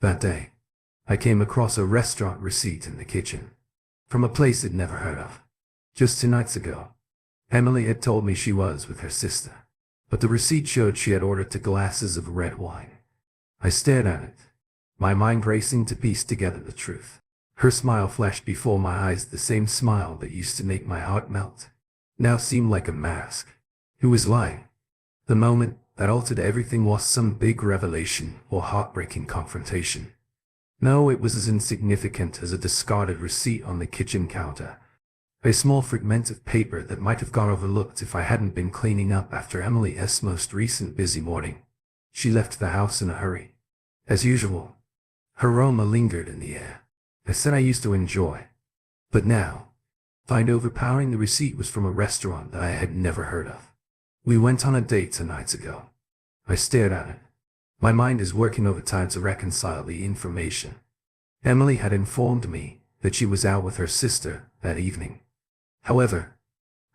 That day, I came across a restaurant receipt in the kitchen, from a place I'd never heard of. Just 2 nights ago, Emily had told me she was with her sister, but the receipt showed she had ordered 2 glasses of red wine. I stared at it, my mind racing to piece together the truth. Her smile flashed before my eyes, the same smile that used to make my heart melt, now seemed like a mask. Who was lying? The moment that altered everything was some big revelation or heartbreaking confrontation. No, it was as insignificant as a discarded receipt on the kitchen counter. A small fragment of paper that might have gone overlooked if I hadn't been cleaning up after Emily's most recent busy morning. She left the house in a hurry. As usual, her aroma lingered in the air. I said I used to enjoy. But now, find overpowering, the receipt was from a restaurant that I had never heard of. We went on a date 2 nights ago. I stared at it. My mind is working overtime to reconcile the information. Emily had informed me that she was out with her sister that evening. However,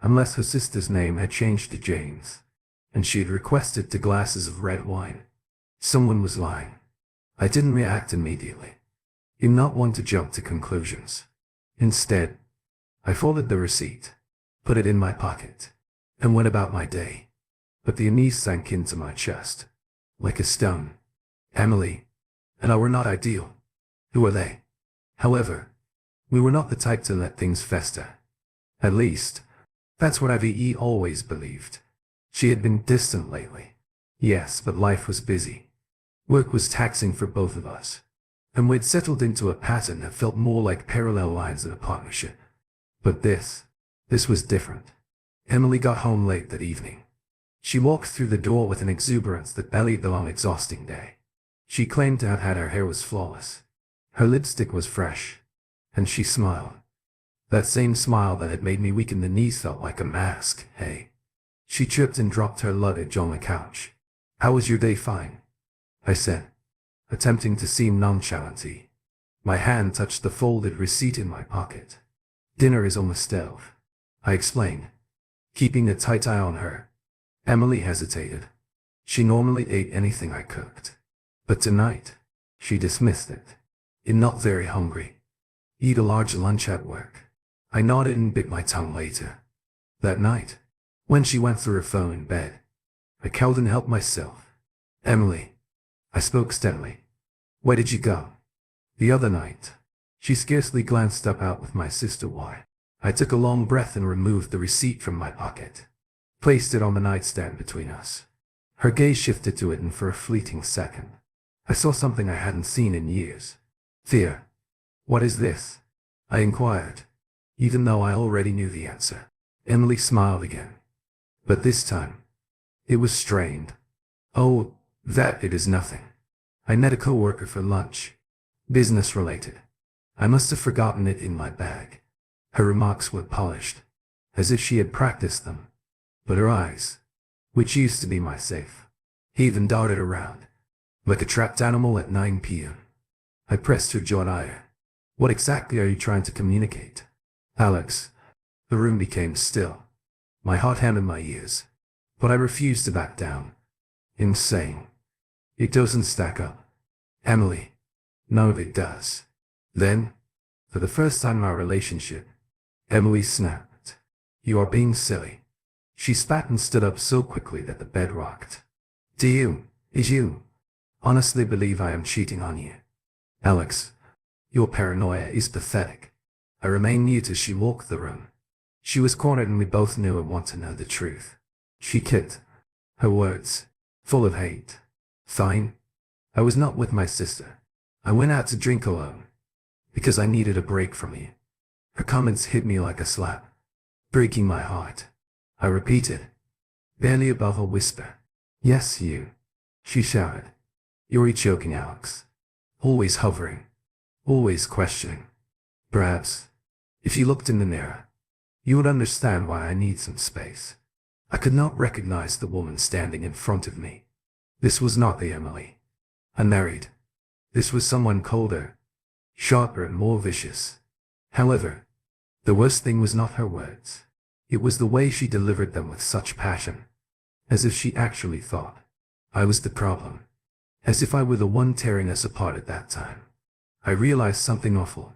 unless her sister's name had changed to James, and she had requested 2 glasses of red wine, someone was lying. I didn't react immediately. I'm not one to jump to conclusions. Instead, I folded the receipt, put it in my pocket, and went about my day. But the unease sank into my chest, like a stone. Emily and I were not ideal. Who were they? However, we were not the type to let things fester. At least, that's what I've always believed. She had been distant lately. Yes, but life was busy. Work was taxing for both of us, and we'd settled into a pattern that felt more like parallel lines than a partnership. But this was different. Emily got home late that evening. She walked through the door with an exuberance that belied the long, exhausting day. She claimed to have had her hair was flawless. Her lipstick was fresh, and she smiled. That same smile that had made me weak in the knees felt like a mask. Hey. She tripped and dropped her luggage on the couch. How was your day? Fine, I said, attempting to seem nonchalant. My hand touched the folded receipt in my pocket. Dinner is on the stove, I explained, keeping a tight eye on her. Emily hesitated. She normally ate anything I cooked, but tonight, she dismissed it. I'm not very hungry. Eat a large lunch at work. I nodded and bit my tongue later. That night, when she went through her phone in bed, I couldn't help myself. Emily, I spoke steadily. Where did you go? The other night. She scarcely glanced up. Out with my sister. Why? I took a long breath and removed the receipt from my pocket, placed it on the nightstand between us. Her gaze shifted to it, and for a fleeting second, I saw something I hadn't seen in years. Fear. What is this? I inquired, even though I already knew the answer. Emily smiled again, but this time, it was strained. Oh, that it is nothing. I met a coworker for lunch. Business related. I must have forgotten it in my bag. Her remarks were polished, as if she had practiced them. But her eyes, which used to be my safe, even darted around, like a trapped animal at 9 p.m. I pressed her jaw higher. What exactly are you trying to communicate? Alex. The room became still. My heart hammered my ears, but I refused to back down. Insane. It doesn't stack up. Emily. None of it does. Then, for the first time in our relationship, Emily snapped. You are being silly. She spat and stood up so quickly that the bed rocked. Do you honestly believe I am cheating on you? Alex, your paranoia is pathetic. I remained mute as she walked the room. She was cornered, and we both knew and wanted to know the truth. She kicked, her words full of hate. Fine. I was not with my sister. I went out to drink alone, because I needed a break from you. Her comments hit me like a slap, breaking my heart. I repeated, barely above a whisper. Yes, you. She shouted. You're choking, Alex. Always hovering. Always questioning. Perhaps, if you looked in the mirror, you would understand why I need some space. I could not recognize the woman standing in front of me. This was not the Emily I married. This was someone colder, sharper, and more vicious. However, the worst thing was not her words. It was the way she delivered them with such passion, as if she actually thought I was the problem. as if I were the one tearing us apart at that time. I realized something awful.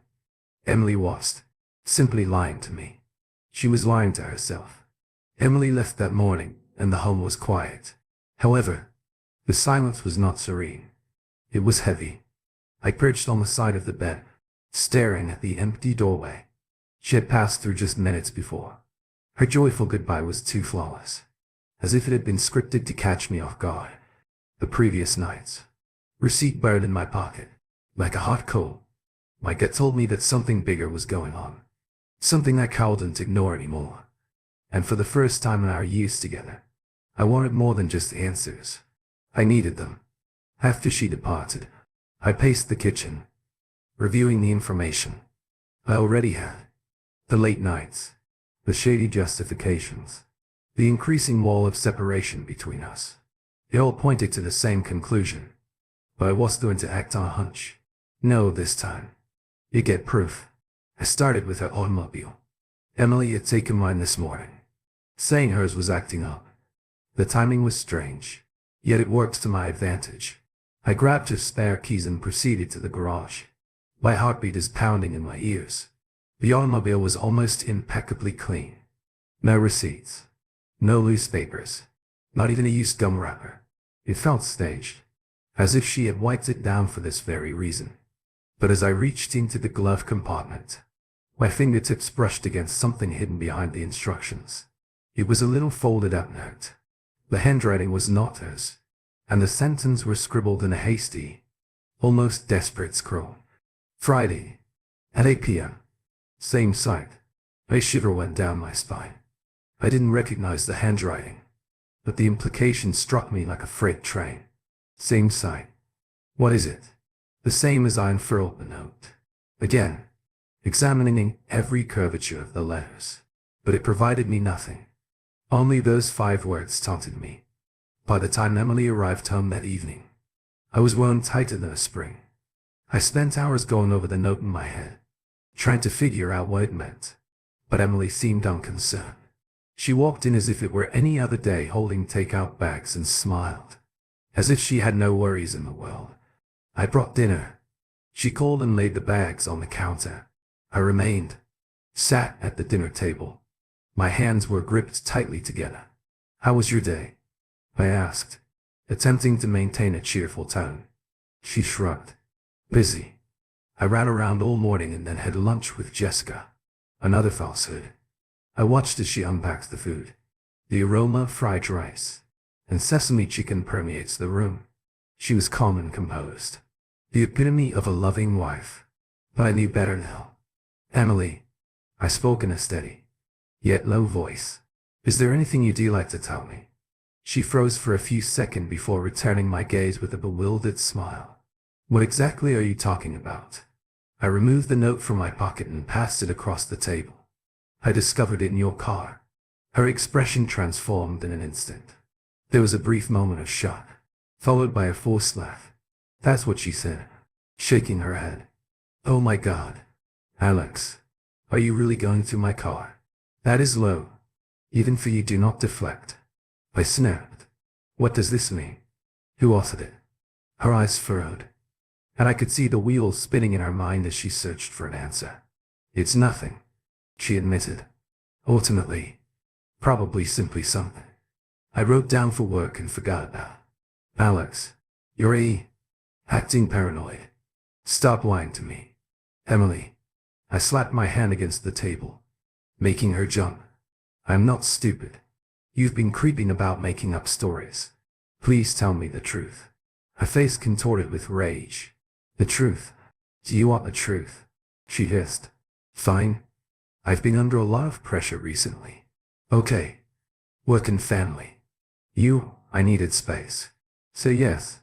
Emily wasn't simply lying to me. She was lying to herself. Emily left that morning, and the home was quiet. However, the silence was not serene. It was heavy. I perched on the side of the bed, staring at the empty doorway. She had passed through just minutes before. Her joyful goodbye was too flawless, as if it had been scripted to catch me off guard. The previous night's receipt burned in my pocket, like a hot coal. My gut told me that something bigger was going on, something I couldn't ignore anymore. And for the first time in our years together, I wanted more than just answers. I needed them. After she departed, I paced the kitchen, reviewing the information I already had. The late nights, the shady justifications, the increasing wall of separation between us. They all pointed to the same conclusion. But I was going to act on a hunch. No, this time. You get proof. I started with her automobile. Emily had taken mine this morning, saying hers was acting up. The timing was strange, yet it worked to my advantage. I grabbed her spare keys and proceeded to the garage. My heartbeat is pounding in my ears. The automobile was almost impeccably clean. No receipts. No loose papers. Not even a used gum wrapper. It felt staged, as if she had wiped it down for this very reason. But as I reached into the glove compartment, my fingertips brushed against something hidden behind the instructions. It was a little folded-up note. The handwriting was not hers, and the sentences were scribbled in a hasty, almost desperate scrawl. Friday, at 8 p.m. Same site. A shiver went down my spine. I didn't recognize the handwriting, but the implication struck me like a freight train. Same site. What is it? The same as I unfurled the note. Again, examining every curvature of the letters. But it provided me nothing. Only those 5 words taunted me. By the time Emily arrived home that evening, I was wound tighter than a spring. I spent hours going over the note in my head, trying to figure out what it meant. But Emily seemed unconcerned. She walked in as if it were any other day, holding takeout bags, and smiled, as if she had no worries in the world. I brought dinner. She called and laid the bags on the counter. I remained, sat at the dinner table. My hands were gripped tightly together. How was your day? I asked, attempting to maintain a cheerful tone. She shrugged. Busy. I ran around all morning and then had lunch with Jessica. Another falsehood. I watched as she unpacked the food. The aroma of fried rice and sesame chicken permeates the room. She was calm and composed, the epitome of a loving wife. But I knew better now. Emily, I spoke in a steady, yet low voice. Is there anything you'd like to tell me? She froze for a few seconds before returning my gaze with a bewildered smile. What exactly are you talking about? I removed the note from my pocket and passed it across the table. I discovered it in your car. Her expression transformed in an instant. There was a brief moment of shock, followed by a forced laugh. That's what she said, shaking her head. Oh my God. Alex, are you really going to my car? That is low. Even for you, do not deflect. I snapped. What does this mean? Who authored it? Her eyes furrowed, and I could see the wheels spinning in her mind as she searched for an answer. It's nothing, she admitted. Ultimately, probably simply something I wrote down for work and forgot about. Alex, you're acting paranoid. Stop lying to me. Emily. I slapped my hand against the table, making her jump. I'm not stupid. You've been creeping about making up stories. Please tell me the truth. Her face contorted with rage. The truth? Do you want the truth? She hissed. Fine. I've been under a lot of pressure recently. Okay. Work and family. I needed space. So yes,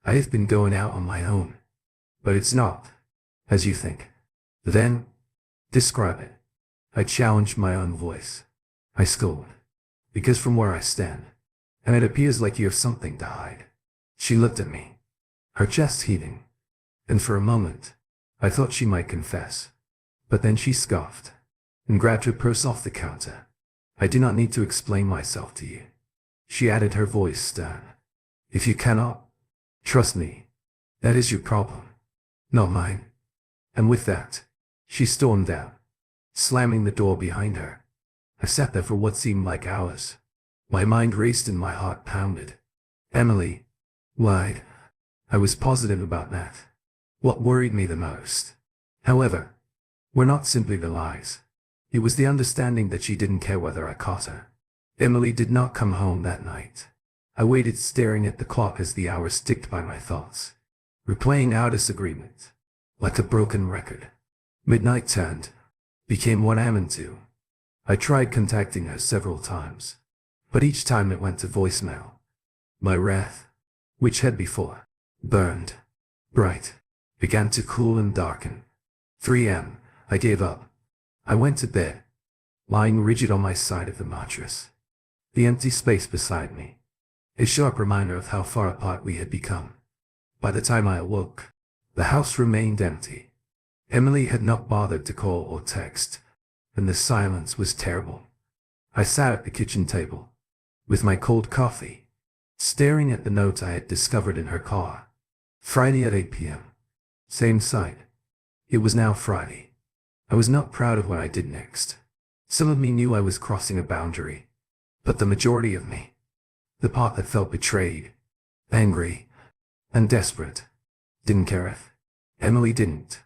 I have been going out on my own. But it's not as you think. Then, describe it. I challenged my own voice. I scolded. Because from where I stand, and it appears like you have something to hide. She looked at me, her chest heaving, and for a moment, I thought she might confess. But then she scoffed, and grabbed her purse off the counter. I do not need to explain myself to you. She added, her voice stern. If you cannot, Trust me, that is your problem, not mine. And with that, she stormed out, slamming the door behind her. I sat there for what seemed like hours. My mind raced and my heart pounded. Emily lied. I was positive about that. What worried me the most, however, were not simply the lies. It was the understanding that she didn't care whether I caught her. Emily did not come home that night. I waited staring at the clock as the hours ticked by my thoughts, replaying our disagreement, like a broken record. Midnight turned, became 1 a.m. and 2. I tried contacting her several times, but each time it went to voicemail. My wrath, which had before burned bright, began to cool and darken. 3 a.m. I gave up. I went to bed, lying rigid on my side of the mattress. The empty space beside me, a sharp reminder of how far apart we had become. By the time I awoke, the house remained empty. Emily had not bothered to call or text, and the silence was terrible. I sat at the kitchen table, with my cold coffee, staring at the note I had discovered in her car. Friday at 8 p.m. Same site. It was now Friday. I was not proud of what I did next. Some of me knew I was crossing a boundary, but the majority of me, the part that felt betrayed, angry, and desperate, didn't care if Emily didn't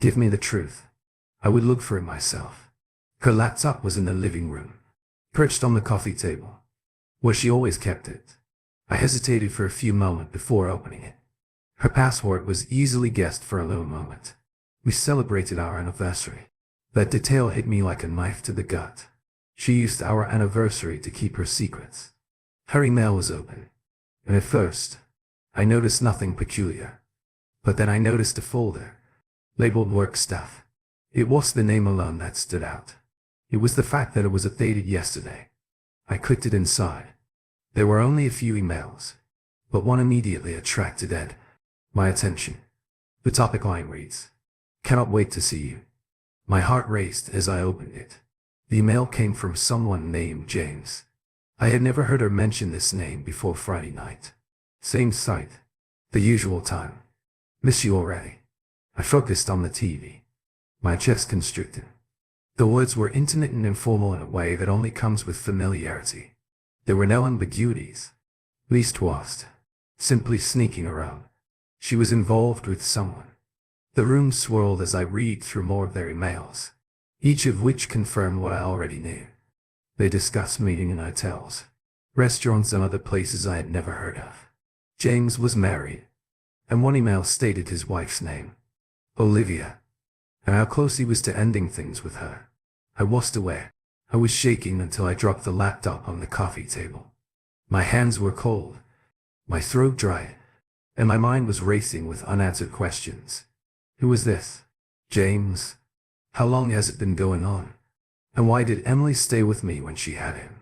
give me the truth. I would look for it myself. Her laptop was in the living room, perched on the coffee table, where she always kept it. I hesitated for a few moments before opening it. Her password was easily guessed for a little moment. We celebrated our anniversary. That detail hit me like a knife to the gut. She used our anniversary to keep her secrets. Her email was open, and at first, I noticed nothing peculiar. But then I noticed a folder, labeled work stuff. It was the name alone that stood out. It was the fact that it was dated yesterday. I clicked it inside. There were only a few emails, but one immediately attracted my attention. The topic line reads, "Cannot wait to see you." My heart raced as I opened it. The email came from someone named James. I had never heard her mention this name before Friday night. Same site. The usual time. "Miss you already." I focused on the TV. My chest constricted. The words were intimate and informal in a way that only comes with familiarity. There were no ambiguities. Least was simply sneaking around. She was involved with someone. The room swirled as I read through more of their emails, each of which confirmed what I already knew. They discussed meeting in hotels, restaurants, and other places I had never heard of. James was married, and one email stated his wife's name, Olivia, and how close he was to ending things with her. I wasn't aware. I was shaking until I dropped the laptop on the coffee table. My hands were cold, my throat dry, and my mind was racing with unanswered questions. Who was this? James? How long has it been going on? And why did Emily stay with me when she had him?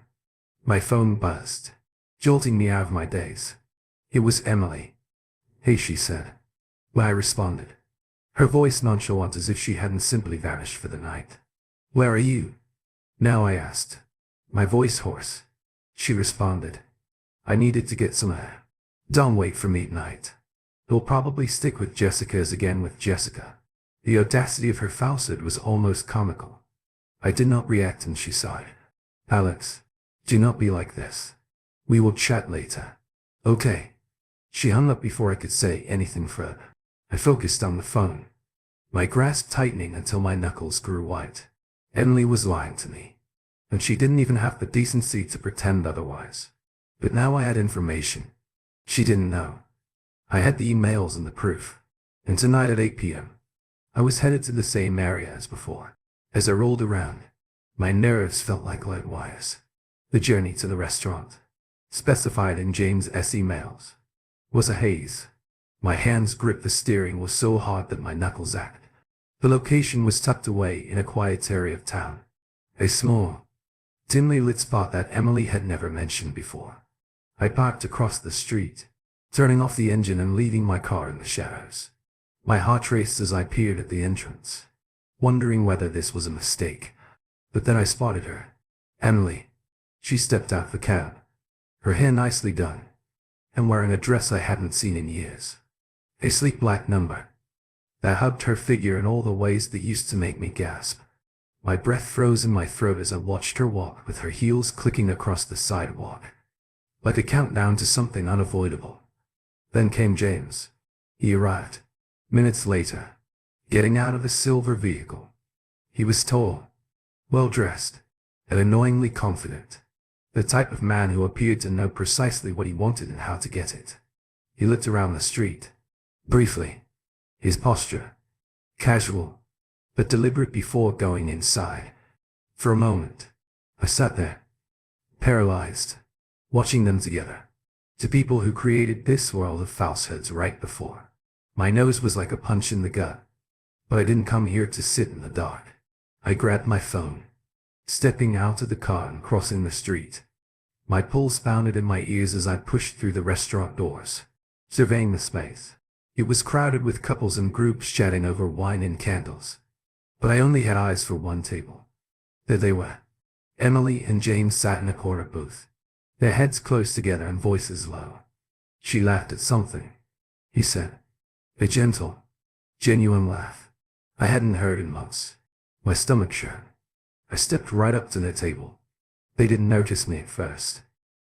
My phone buzzed, jolting me out of my daze. It was Emily. "Hey," she said. When I responded, her voice nonchalant as if she hadn't simply vanished for the night. "Where are you now?" I asked, my voice hoarse. She responded, "I needed to get some air. Don't wait for me tonight. He'll probably stick with Jessica as again with Jessica." The audacity of her falsehood was almost comical. I did not react and she sighed. "Alex, do not be like this. We will chat later. Okay." She hung up before I could say anything further. I focused on the phone, my grasp tightening until my knuckles grew white. Emily was lying to me, and she didn't even have the decency to pretend otherwise. But now I had information she didn't know. I had the emails and the proof, and tonight at 8 p.m., I was headed to the same area as before. As I rolled around, my nerves felt like lead wires. The journey to the restaurant, specified in James's emails, was a haze. My hands gripped the steering wheel so hard that my knuckles ached. The location was tucked away in a quiet area of town, a small, dimly lit spot that Emily had never mentioned before. I parked across the street, turning off the engine and leaving my car in the shadows. My heart raced as I peered at the entrance, wondering whether this was a mistake. But then I spotted her. Emily. She stepped out the cab, her hair nicely done, and wearing a dress I hadn't seen in years. A sleek black number that hugged her figure in all the ways that used to make me gasp. My breath froze in my throat as I watched her walk with her heels clicking across the sidewalk, like a countdown to something unavoidable. Then came James. He arrived minutes later, getting out of a silver vehicle. He was tall, well-dressed, and annoyingly confident, the type of man who appeared to know precisely what he wanted and how to get it. He looked around the street, briefly, his posture casual, but deliberate before going inside. For a moment, I sat there, paralyzed, watching them together. Two people who created this world of falsehoods right before my nose was like a punch in the gut. But I didn't come here to sit in the dark. I grabbed my phone, stepping out of the car and crossing the street. My pulse pounded in my ears as I pushed through the restaurant doors, surveying the space. It was crowded with couples and groups chatting over wine and candles. But I only had eyes for one table. There they were. Emily and James sat in a corner booth, their heads close together and voices low. She laughed at something, he said. A gentle, genuine laugh I hadn't heard in months. My stomach churned. I stepped right up to the table. They didn't notice me at first.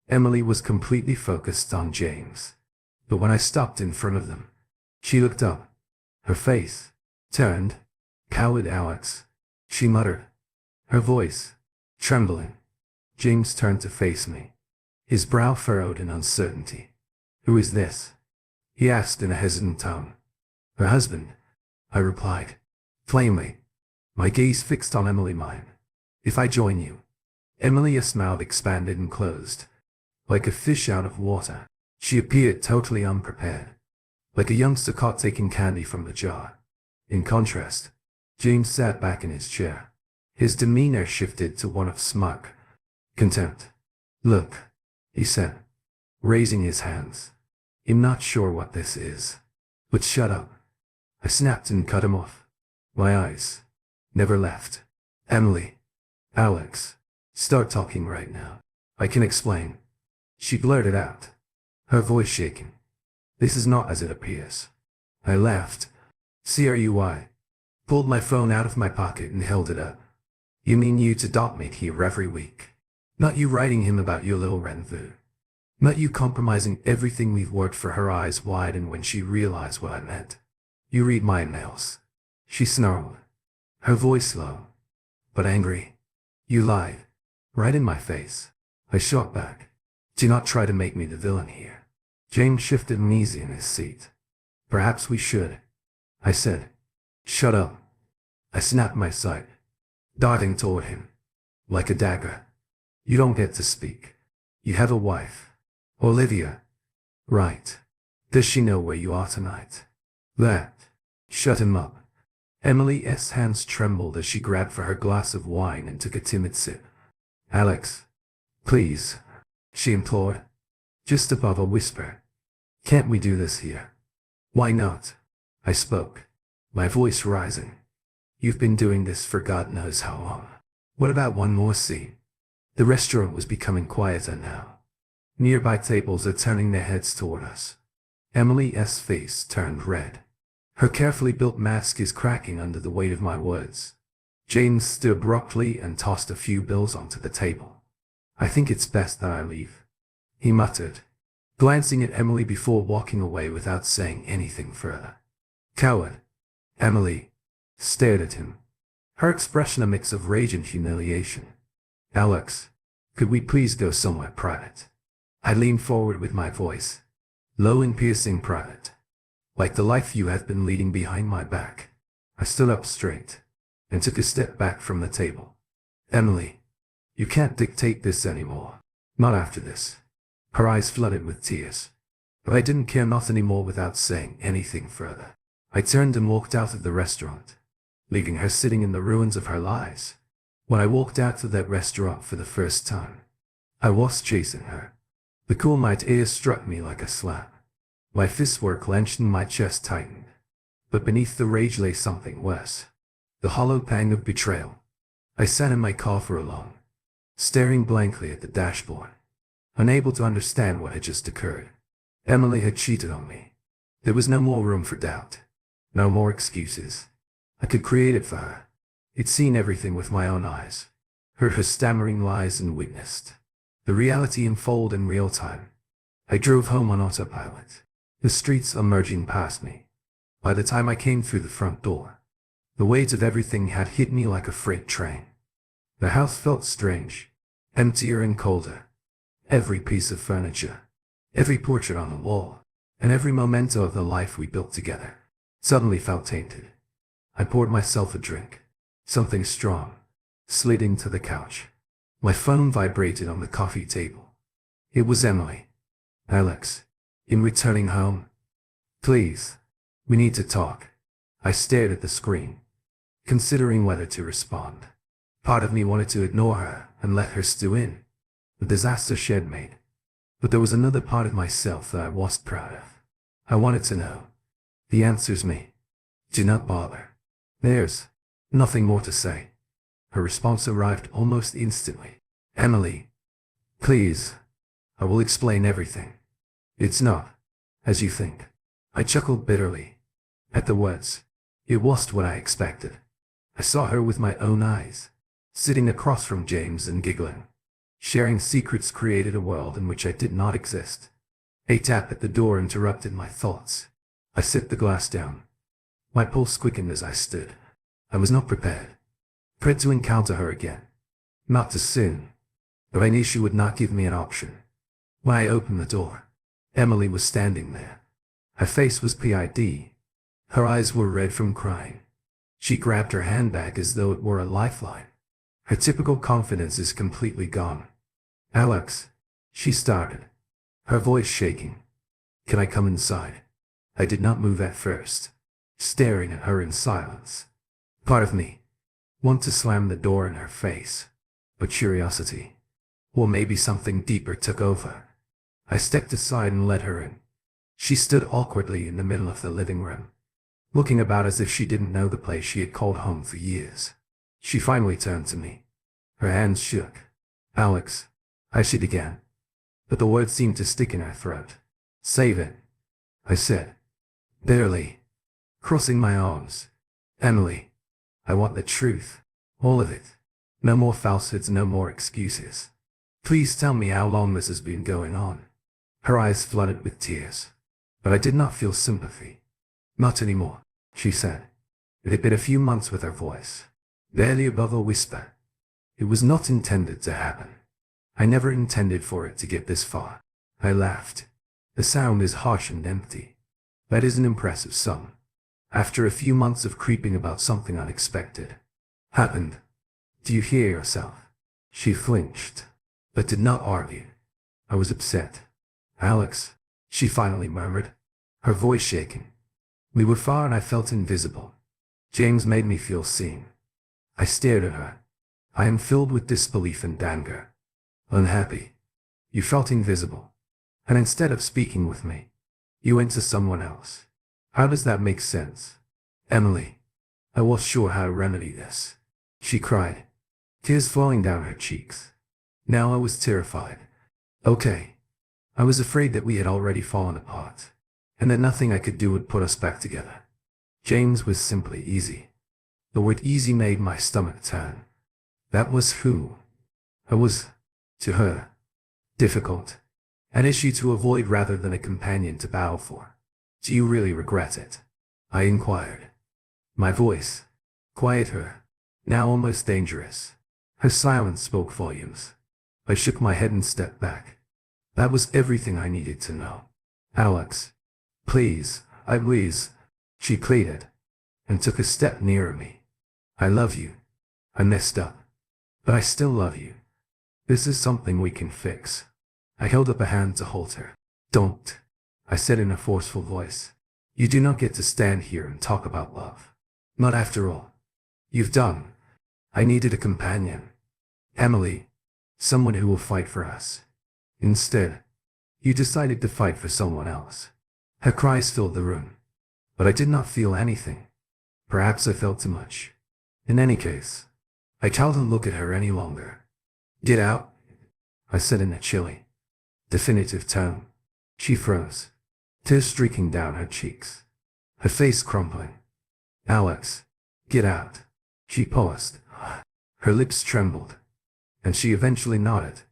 Emily was completely focused on James. But when I stopped in front of them, she looked up. Her face turned. "Coward Alex," she muttered, her voice trembling. James turned to face me, his brow furrowed in uncertainty. "Who is this?" he asked in a hesitant tone. "Her husband," I replied, plainly, my gaze fixed on Emily mine. "If I join you?" Emily's mouth expanded and closed, like a fish out of water. She appeared totally unprepared, like a youngster caught taking candy from the jar. In contrast, James sat back in his chair. His demeanor shifted to one of smug contempt. "Look," he said, raising his hands. "I'm not sure what this is, but shut up." I snapped and cut him off. My eyes never left. "Emily, Alex, start talking right now. I can explain," she blurted out, her voice shaking. "This is not as it appears." I laughed. "CRUI," pulled my phone out of my pocket and held it up. "You mean you to dot me here every week? Not you writing him about your little rendezvous? Not you compromising everything we've worked for?" Her eyes widened when she realized what I meant. "You read my emails," she snarled, her voice low, but angry. "You lied, right in my face." I shot back. "Do not try to make me the villain here." James shifted uneasy in his seat. "Perhaps we should," I said. "Shut up." I snapped my sight, darting toward him, like a dagger. "You don't get to speak. You have a wife, Olivia, right? Does she know where you are tonight?" That shut him up. Emily's hands trembled as she grabbed for her glass of wine and took a timid sip. "Alex, please," she implored, just above a whisper. "Can't we do this here?" "Why not?" I spoke, my voice rising. "You've been doing this for God knows how long. What about one more scene?" The restaurant was becoming quieter now. Nearby tables are turning their heads toward us. Emily's face turned red. Her carefully built mask is cracking under the weight of my words. James stood abruptly and tossed a few bills onto the table. "I think it's best that I leave," he muttered, glancing at Emily before walking away without saying anything further. "Coward." Emily stared at him, her expression a mix of rage and humiliation. "Alex, could we please go somewhere private?" I leaned forward with my voice low and piercing, private, like the life you have been leading behind my back. I stood up straight and took a step back from the table. "Emily, you can't dictate this anymore. Not after this." Her eyes flooded with tears. But I didn't care not anymore. Without saying anything further, I turned and walked out of the restaurant, leaving her sitting in the ruins of her lies. When I walked out of that restaurant for the first time, I was chasing her. The cool night air struck me like a slap. My fists were clenched and my chest tightened. But beneath the rage lay something worse. The hollow pang of betrayal. I sat in my car for alone, staring blankly at the dashboard, unable to understand what had just occurred. Emily had cheated on me. There was no more room for doubt. No more excuses. I could create it for her. I'd seen everything with my own eyes. Heard her stammering lies and witnessed the reality unfold in real time. I drove home on autopilot, the streets emerging past me. By the time I came through the front door, the weight of everything had hit me like a freight train. The house felt strange, emptier and colder. Every piece of furniture, every portrait on the wall, and every memento of the life we built together suddenly felt tainted. I poured myself a drink, something strong, slid into the couch. My phone vibrated on the coffee table. It was Emily. Alex, in returning home. Please, we need to talk. I stared at the screen, considering whether to respond. Part of me wanted to ignore her and let her stew in the disaster she had made. But there was another part of myself that I wasn't proud of. I wanted to know. The answer's me. Do not bother. There's nothing more to say. Her response arrived almost instantly. Emily, please, I will explain everything. It's not as you think. I chuckled bitterly at the words. It wasn't what I expected. I saw her with my own eyes, sitting across from James and giggling. Sharing secrets created a world in which I did not exist. A tap at the door interrupted my thoughts. I set the glass down. My pulse quickened as I stood. I was not prepared to encounter her again. Not too soon, but I knew she would not give me an option. When I opened the door, Emily was standing there. Her face was PID. Her eyes were red from crying. She grabbed her handbag as though it were a lifeline. Her typical confidence is completely gone. Alex, she started, her voice shaking. Can I come inside? I did not move at first, staring at her in silence. Part of me wanted to slam the door in her face, but curiosity, or maybe something deeper, took over. I stepped aside and let her in. She stood awkwardly in the middle of the living room, looking about as if she didn't know the place she had called home for years. She finally turned to me. Her hands shook. Alex, she began, but the words seemed to stick in her throat. Save it, I said, bitterly, crossing my arms. Emily, I want the truth, all of it. No more falsehoods, no more excuses. Please tell me how long this has been going on. Her eyes flooded with tears, but I did not feel sympathy. Not anymore, she said. It had been a few months with her voice barely above a whisper. It was not intended to happen. I never intended for it to get this far. I laughed. The sound is harsh and empty. That is an impressive sum. After a few months of creeping about, something unexpected happened. Do you hear yourself? She flinched, but did not argue. I was upset. Alex, she finally murmured, her voice shaking. We were far and I felt invisible. James made me feel seen. I stared at her. I am filled with disbelief and anger. Unhappy. You felt invisible. And instead of speaking with me, you went to someone else. How does that make sense? Emily, I was sure how to remedy this. She cried, tears falling down her cheeks. Now I was terrified. Okay. I was afraid that we had already fallen apart, and that nothing I could do would put us back together. James was simply easy. The word easy made my stomach turn. That was who I was to her. Difficult. An issue to avoid rather than a companion to bow for. Do you really regret it? I inquired. My voice, quiet her, now almost dangerous. Her silence spoke volumes. I shook my head and stepped back. That was everything I needed to know. Alex, please, she pleaded, and took a step nearer me. I love you. I messed up. But I still love you. This is something we can fix. I held up a hand to hold her. Don't, I said in a forceful voice. You do not get to stand here and talk about love. Not after all you've done. I needed a companion. Emily, someone who will fight for us. Instead, you decided to fight for someone else. Her cries filled the room, but I did not feel anything. Perhaps I felt too much. In any case, I couldn't look at her any longer. Get out, I said in a chilly, definitive tone. She froze. tears streaking down her cheeks, her face crumpling. "Alex, get out." She paused. Her lips trembled, and she eventually nodded.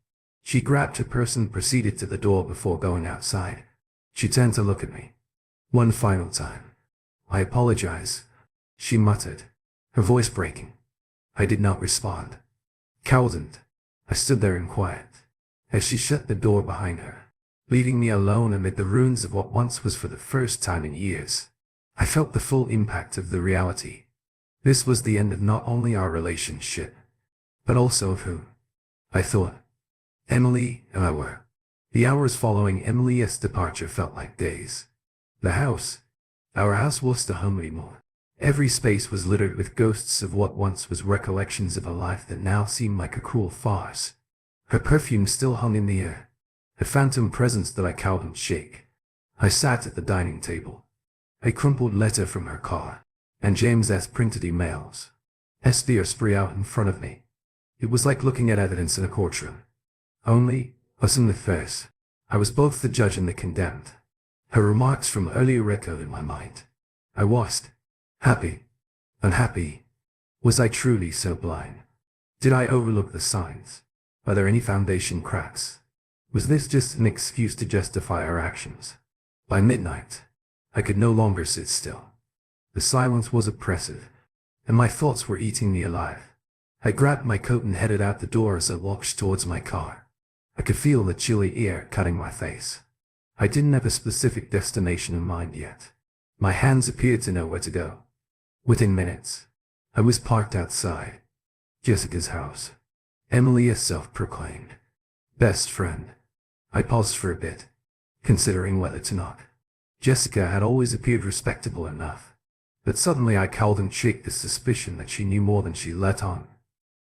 She grabbed her purse and proceeded to the door before going outside. She turned to look at me. "One final time. I apologize," she muttered, her voice breaking. I did not respond. Cowed, I stood there in quiet, as she shut the door behind her, leaving me alone amid the ruins of what once was for the first time in years. I felt the full impact of the reality. This was the end of not only our relationship, but also of who I thought Emily and I were. The hours following Emily's departure felt like days. Our house wasn't a home anymore. Every space was littered with ghosts of what once was recollections of a life that now seemed like a cruel farce. Her perfume still hung in the air, a phantom presence that I couldn't shake. I sat at the dining table, a crumpled letter from her car, and James's printed emails. Espia sprayed out in front of me. It was like looking at evidence in a courtroom. Only, us in the face. I was both the judge and the condemned. Her remarks from earlier echoed in my mind. I was happy, unhappy. Was I truly so blind? Did I overlook the signs? Are there any foundation cracks? Was this just an excuse to justify our actions? By midnight, I could no longer sit still. The silence was oppressive, and my thoughts were eating me alive. I grabbed my coat and headed out the door as I walked towards my car. I could feel the chilly air cutting my face. I didn't have a specific destination in mind yet. My hands appeared to know where to go. Within minutes, I was parked outside Jessica's house. Emily, a self-proclaimed best friend. I paused for a bit, considering whether to knock. Jessica had always appeared respectable enough, but suddenly I couldn't shake the suspicion that she knew more than she let on.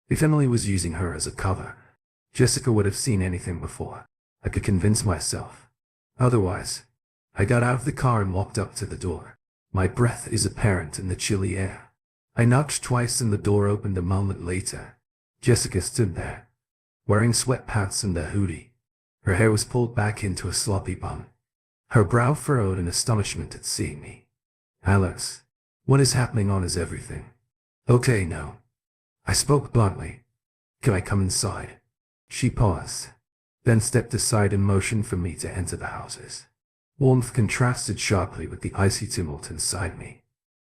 If Emily was using her as a cover, Jessica would have seen anything before I could convince myself. Otherwise, I got out of the car and walked up to the door. My breath is apparent in the chilly air. I knocked twice and the door opened a moment later. Jessica stood there, wearing sweatpants and a hoodie. Her hair was pulled back into a sloppy bun. Her brow furrowed in astonishment at seeing me. "Alex, what is happening on is everything okay now?" I spoke bluntly. "Can I come inside?" She paused, then stepped aside and motioned for me to enter the houses. Warmth contrasted sharply with the icy tumult inside me.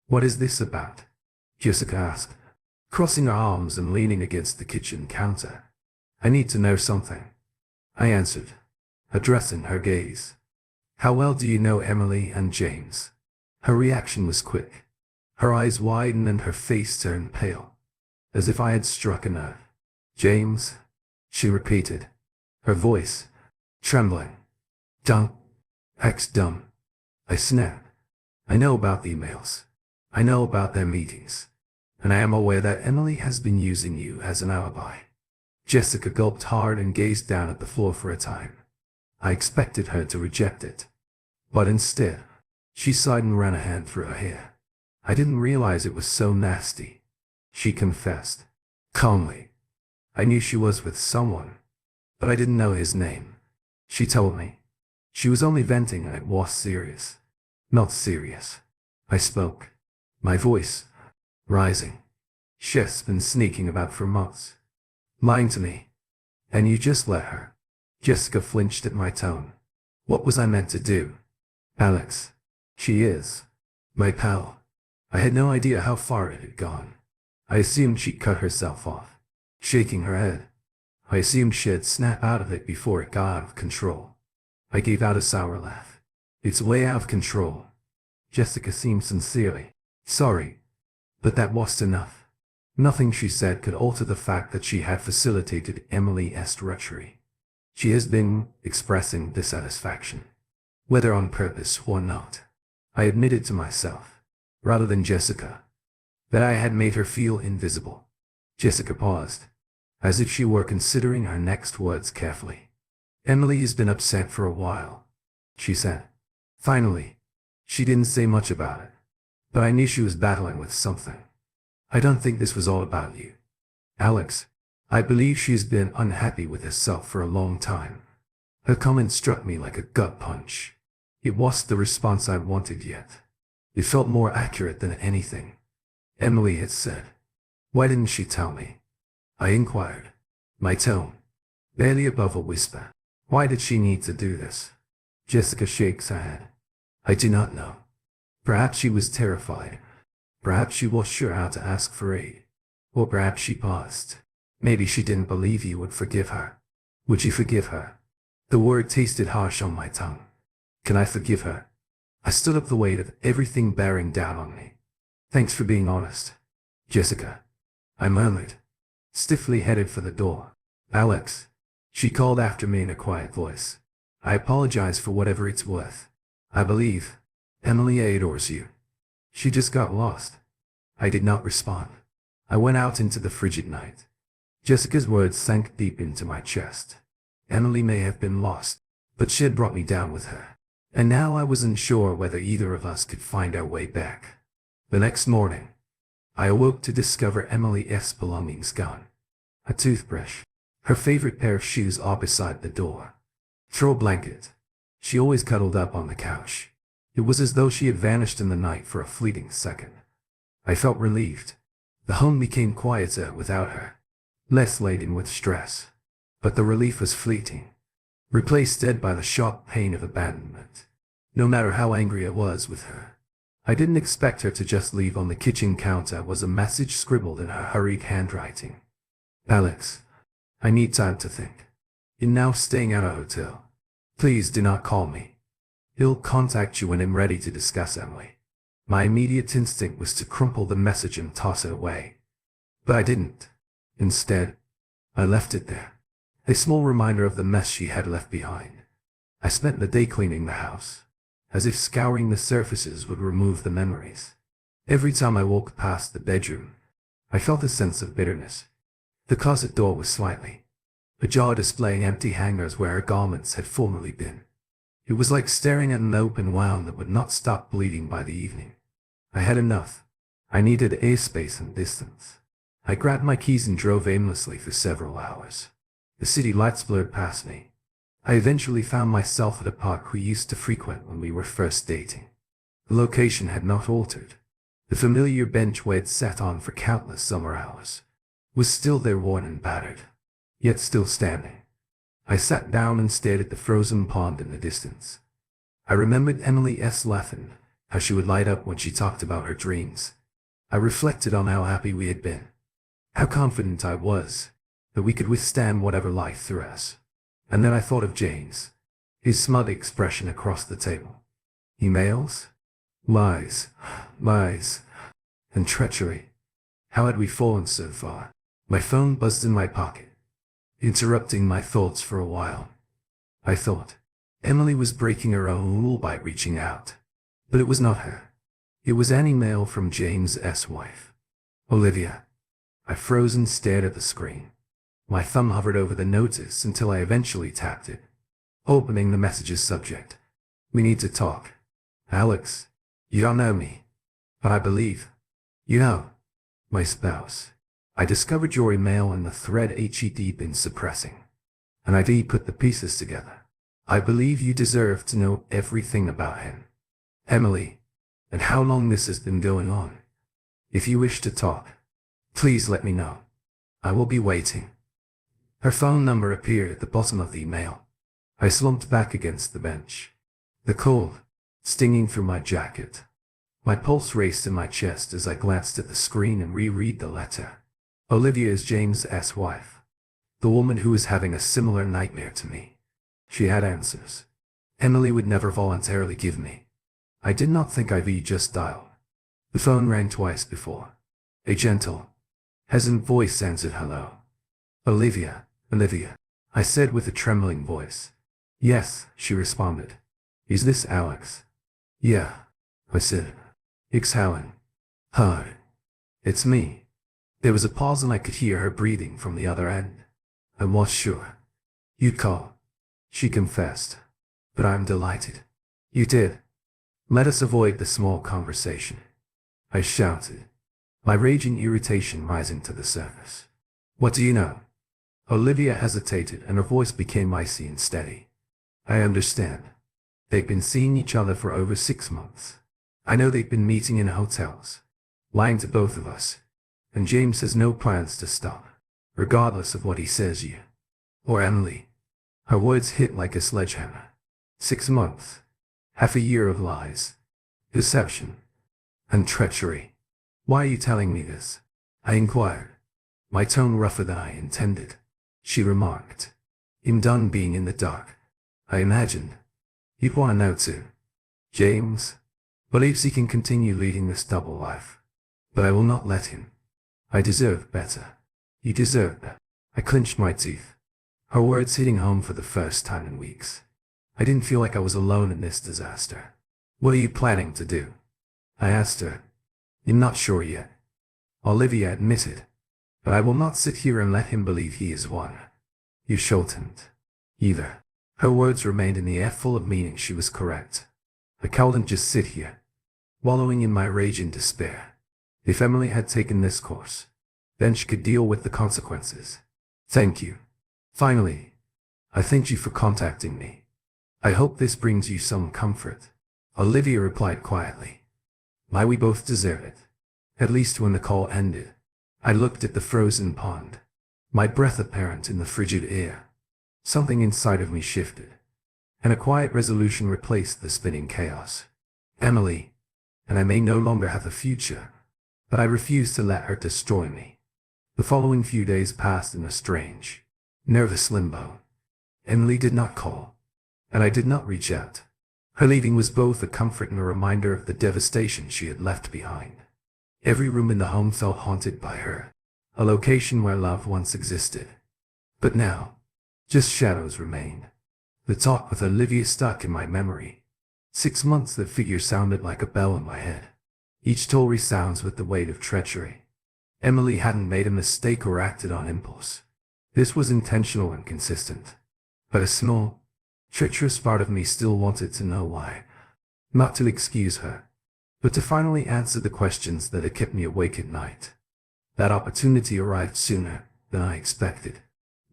"What is this about?" Jessica asked, crossing her arms and leaning against the kitchen counter. "I need to know something," I answered, addressing her gaze. "How well do you know Emily and James?" Her reaction was quick. Her eyes widened and her face turned pale, as if I had struck a nerve. "James?" she repeated, her voice trembling. "Dumb. Dumb." I snapped. "I know about the emails. I know about their meetings. And I am aware that Emily has been using you as an alibi." Jessica gulped hard and gazed down at the floor for a time. I expected her to reject it, but instead, she sighed and ran a hand through her hair. "I didn't realize it was so nasty," she confessed, calmly. "I knew she was with someone, but I didn't know his name." She told me she was only venting and it was serious. "Not serious," I spoke, my voice rising. "She's been sneaking about for months, lying to me, and you just let her." Jessica flinched at my tone. What was I meant to do? "Alex, she is my pal." I had no idea how far it had gone. I assumed she'd cut herself off, shaking her head. I assumed she'd snap out of it before it got out of control. I gave out a sour laugh. "It's way out of control." Jessica seemed sincerely sorry, but that wasn't enough. Nothing she said could alter the fact that she had facilitated Emily's treachery. She has been expressing dissatisfaction, whether on purpose or not. I admitted to myself, rather than Jessica, that I had made her feel invisible. Jessica paused, as if she were considering her next words carefully. "Emily has been upset for a while," she said. Finally, she didn't say much about it, but I knew she was battling with something. "I don't think this was all about you, Alex. I believe she has been unhappy with herself for a long time." Her comment struck me like a gut punch. It wasn't the response I wanted yet. It felt more accurate than anything Emily had said. Why didn't she tell me? I inquired, my tone barely above a whisper. Why did she need to do this? Jessica shakes her head. I do not know. Perhaps she was terrified. Perhaps she wasn't sure how to ask for aid. Or perhaps she paused. Maybe she didn't believe you would forgive her. Would you forgive her? The word tasted harsh on my tongue. Can I forgive her? I stood up, the weight of everything bearing down on me. Thanks for being honest, Jessica, I murmured, stiffly headed for the door. Alex, she called after me in a quiet voice. I apologize for whatever it's worth. I believe Emily adores you. She just got lost. I did not respond. I went out into the frigid night. Jessica's words sank deep into my chest. Emily may have been lost, but she had brought me down with her. And now I wasn't sure whether either of us could find our way back. The next morning, I awoke to discover Emily's belongings gone. A toothbrush, her favorite pair of shoes all beside the door. Throw blanket. She always cuddled up on the couch. It was as though she had vanished in the night for a fleeting second. I felt relieved. The home became quieter without her, less laden with stress. But the relief was fleeting, replaced dead by the sharp pain of abandonment. No matter how angry I was with her, I didn't expect her to just leave. On the kitchen counter was a message scribbled in her hurried handwriting. Alex, I need time to think. I'm now staying at a hotel. Please do not call me. He'll contact you when I'm ready to discuss Emily. My immediate instinct was to crumple the message and toss it away. But I didn't. Instead, I left it there. A small reminder of the mess she had left behind. I spent the day cleaning the house, as if scouring the surfaces would remove the memories. Every time I walked past the bedroom, I felt a sense of bitterness. The closet door was slightly ajar, displaying empty hangers where her garments had formerly been. It was like staring at an open wound that would not stop bleeding by the evening. I had enough. I needed airspace and distance. I grabbed my keys and drove aimlessly for several hours. The city lights blurred past me. I eventually found myself at a park we used to frequent when we were first dating. The location had not altered. The familiar bench we had sat on for countless summer hours was still there, worn and battered, yet still standing. I sat down and stared at the frozen pond in the distance. I remembered Emily's laughing, how she would light up when she talked about her dreams. I reflected on how happy we had been, how confident I was that we could withstand whatever life threw us. And then I thought of James, his smug expression across the table. Emails? Lies, and treachery. How had we fallen so far? My phone buzzed in my pocket, interrupting my thoughts for a while. I thought Emily was breaking her own rule by reaching out. But it was not her. It was an email from James's wife, Olivia. I froze and stared at the screen. My thumb hovered over the notice until I eventually tapped it, opening the message's subject. We need to talk. Alex, you don't know me, but I believe you know my spouse. I discovered your email in the thread he'd been suppressing, and I'd put the pieces together. I believe you deserve to know everything about him, Emily, and how long this has been going on. If you wish to talk, please let me know. I will be waiting. Her phone number appeared at the bottom of the email. I slumped back against the bench, the cold stinging through my jacket. My pulse raced in my chest as I glanced at the screen and reread the letter. Olivia is James's wife, the woman who was having a similar nightmare to me. She had answers Emily would never voluntarily give me. I did not think I'd just dialed. The phone rang twice before. A gentle, hesitant voice answered hello. Olivia, I said with a trembling voice. Yes, she responded. Is this Alex? Yeah, I said, exhaling hard. It's me. There was a pause and I could hear her breathing from the other end. I was sure you'd call, she confessed. But I'm delighted you did. Let us avoid the small conversation, I shouted, my raging irritation rising to the surface. What do you know? Olivia hesitated and her voice became icy and steady. I understand. They've been seeing each other for over 6 months. I know they've been meeting in hotels, lying to both of us, and James has no plans to stop, regardless of what he says you or Emily. Her words hit like a sledgehammer. 6 months. Half a year of lies, deception, and treachery. Why are you telling me this? I inquired, my tone rougher than I intended. She remarked, I'm done being in the dark. I imagined you'd want to know too. James believes he can continue leading this double life, but I will not let him. I deserve better. You deserve that. I clenched my teeth, her words hitting home for the first time in weeks. I didn't feel like I was alone in this disaster. What are you planning to do? I asked her. I'm not sure yet, Olivia admitted, but I will not sit here and let him believe he is one. You shouldn't either. Her words remained in the air, full of meaning. She was correct. I couldn't just sit here, wallowing in my rage and despair. If Emily had taken this course, then she could deal with the consequences. Thank you. Finally, I thank you for contacting me. I hope this brings you some comfort. Olivia replied quietly. We both deserve it. At least when the call ended, I looked at the frozen pond, my breath apparent in the frigid air. Something inside of me shifted, and a quiet resolution replaced the spinning chaos. Emily, and I may no longer have a future, but I refused to let her destroy me. The following few days passed in a strange, nervous limbo. Emily did not call, and I did not reach out. Her leaving was both a comfort and a reminder of the devastation she had left behind. Every room in the home felt haunted by her, a location where love once existed. But now, just shadows remained. The talk with Olivia stuck in my memory. 6 months, the figure sounded like a bell in my head. Each story resounds with the weight of treachery. Emily hadn't made a mistake or acted on impulse. This was intentional and consistent. But a small, treacherous part of me still wanted to know why. Not to excuse her, but to finally answer the questions that had kept me awake at night. That opportunity arrived sooner than I expected.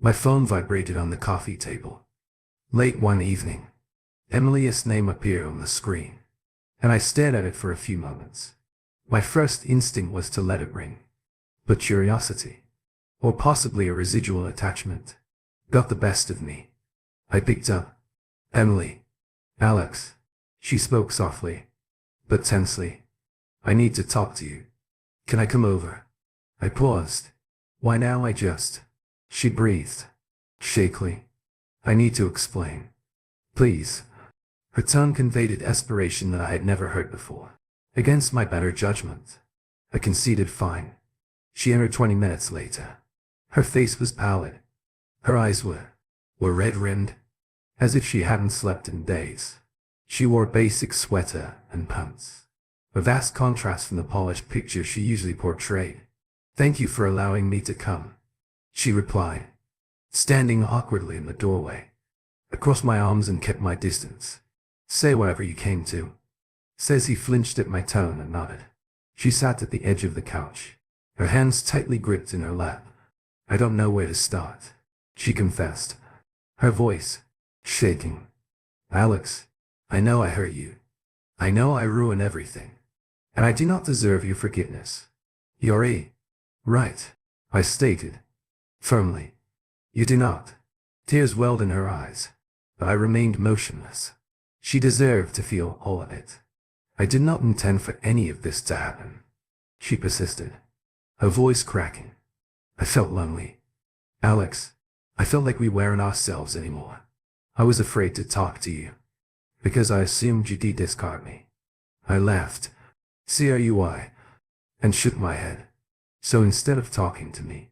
My phone vibrated on the coffee table. Late one evening, Emily's name appeared on the screen, and I stared at it for a few moments. My first instinct was to let it ring, but curiosity, or possibly a residual attachment, got the best of me. I picked up. Emily. Alex. She spoke softly, but tensely. I need to talk to you. Can I come over? I paused. Why now? She breathed, shakily. I need to explain. Please. Her tone conveyed desperation that I had never heard before. Against my better judgment, I conceded fine. She entered 20 minutes later. Her face was pallid. Her eyes were red-rimmed, as if she hadn't slept in days. She wore a basic sweater and pants, a vast contrast from the polished picture she usually portrayed. Thank you for allowing me to come, she replied, standing awkwardly in the doorway. I crossed my arms and kept my distance. Say whatever you came to. Says he flinched at my tone and nodded. She sat at the edge of the couch, her hands tightly gripped in her lap. I don't know where to start, she confessed, her voice shaking. Alex, I know I hurt you. I know I ruined everything, and I do not deserve your forgiveness. You're right, I stated, firmly. You do not. Tears welled in her eyes, but I remained motionless. She deserved to feel all of it. I did not intend for any of this to happen, she persisted, her voice cracking. I felt lonely. Alex, I felt like we weren't ourselves anymore. I was afraid to talk to you, because I assumed you'd discard me. I laughed, CRUI, and shook my head. So instead of talking to me,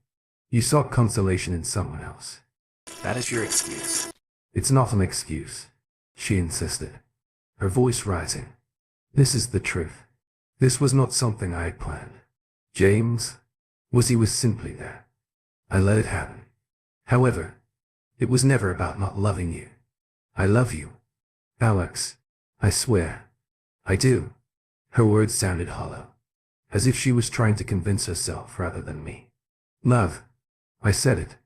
you sought consolation in someone else. That is your excuse. It's not an excuse, she insisted, her voice rising. This is the truth. This was not something I had planned. James he was simply there. I let it happen. However, it was never about not loving you. I love you, Alex. I swear. I do. Her words sounded hollow, as if she was trying to convince herself rather than me. Love. I said it,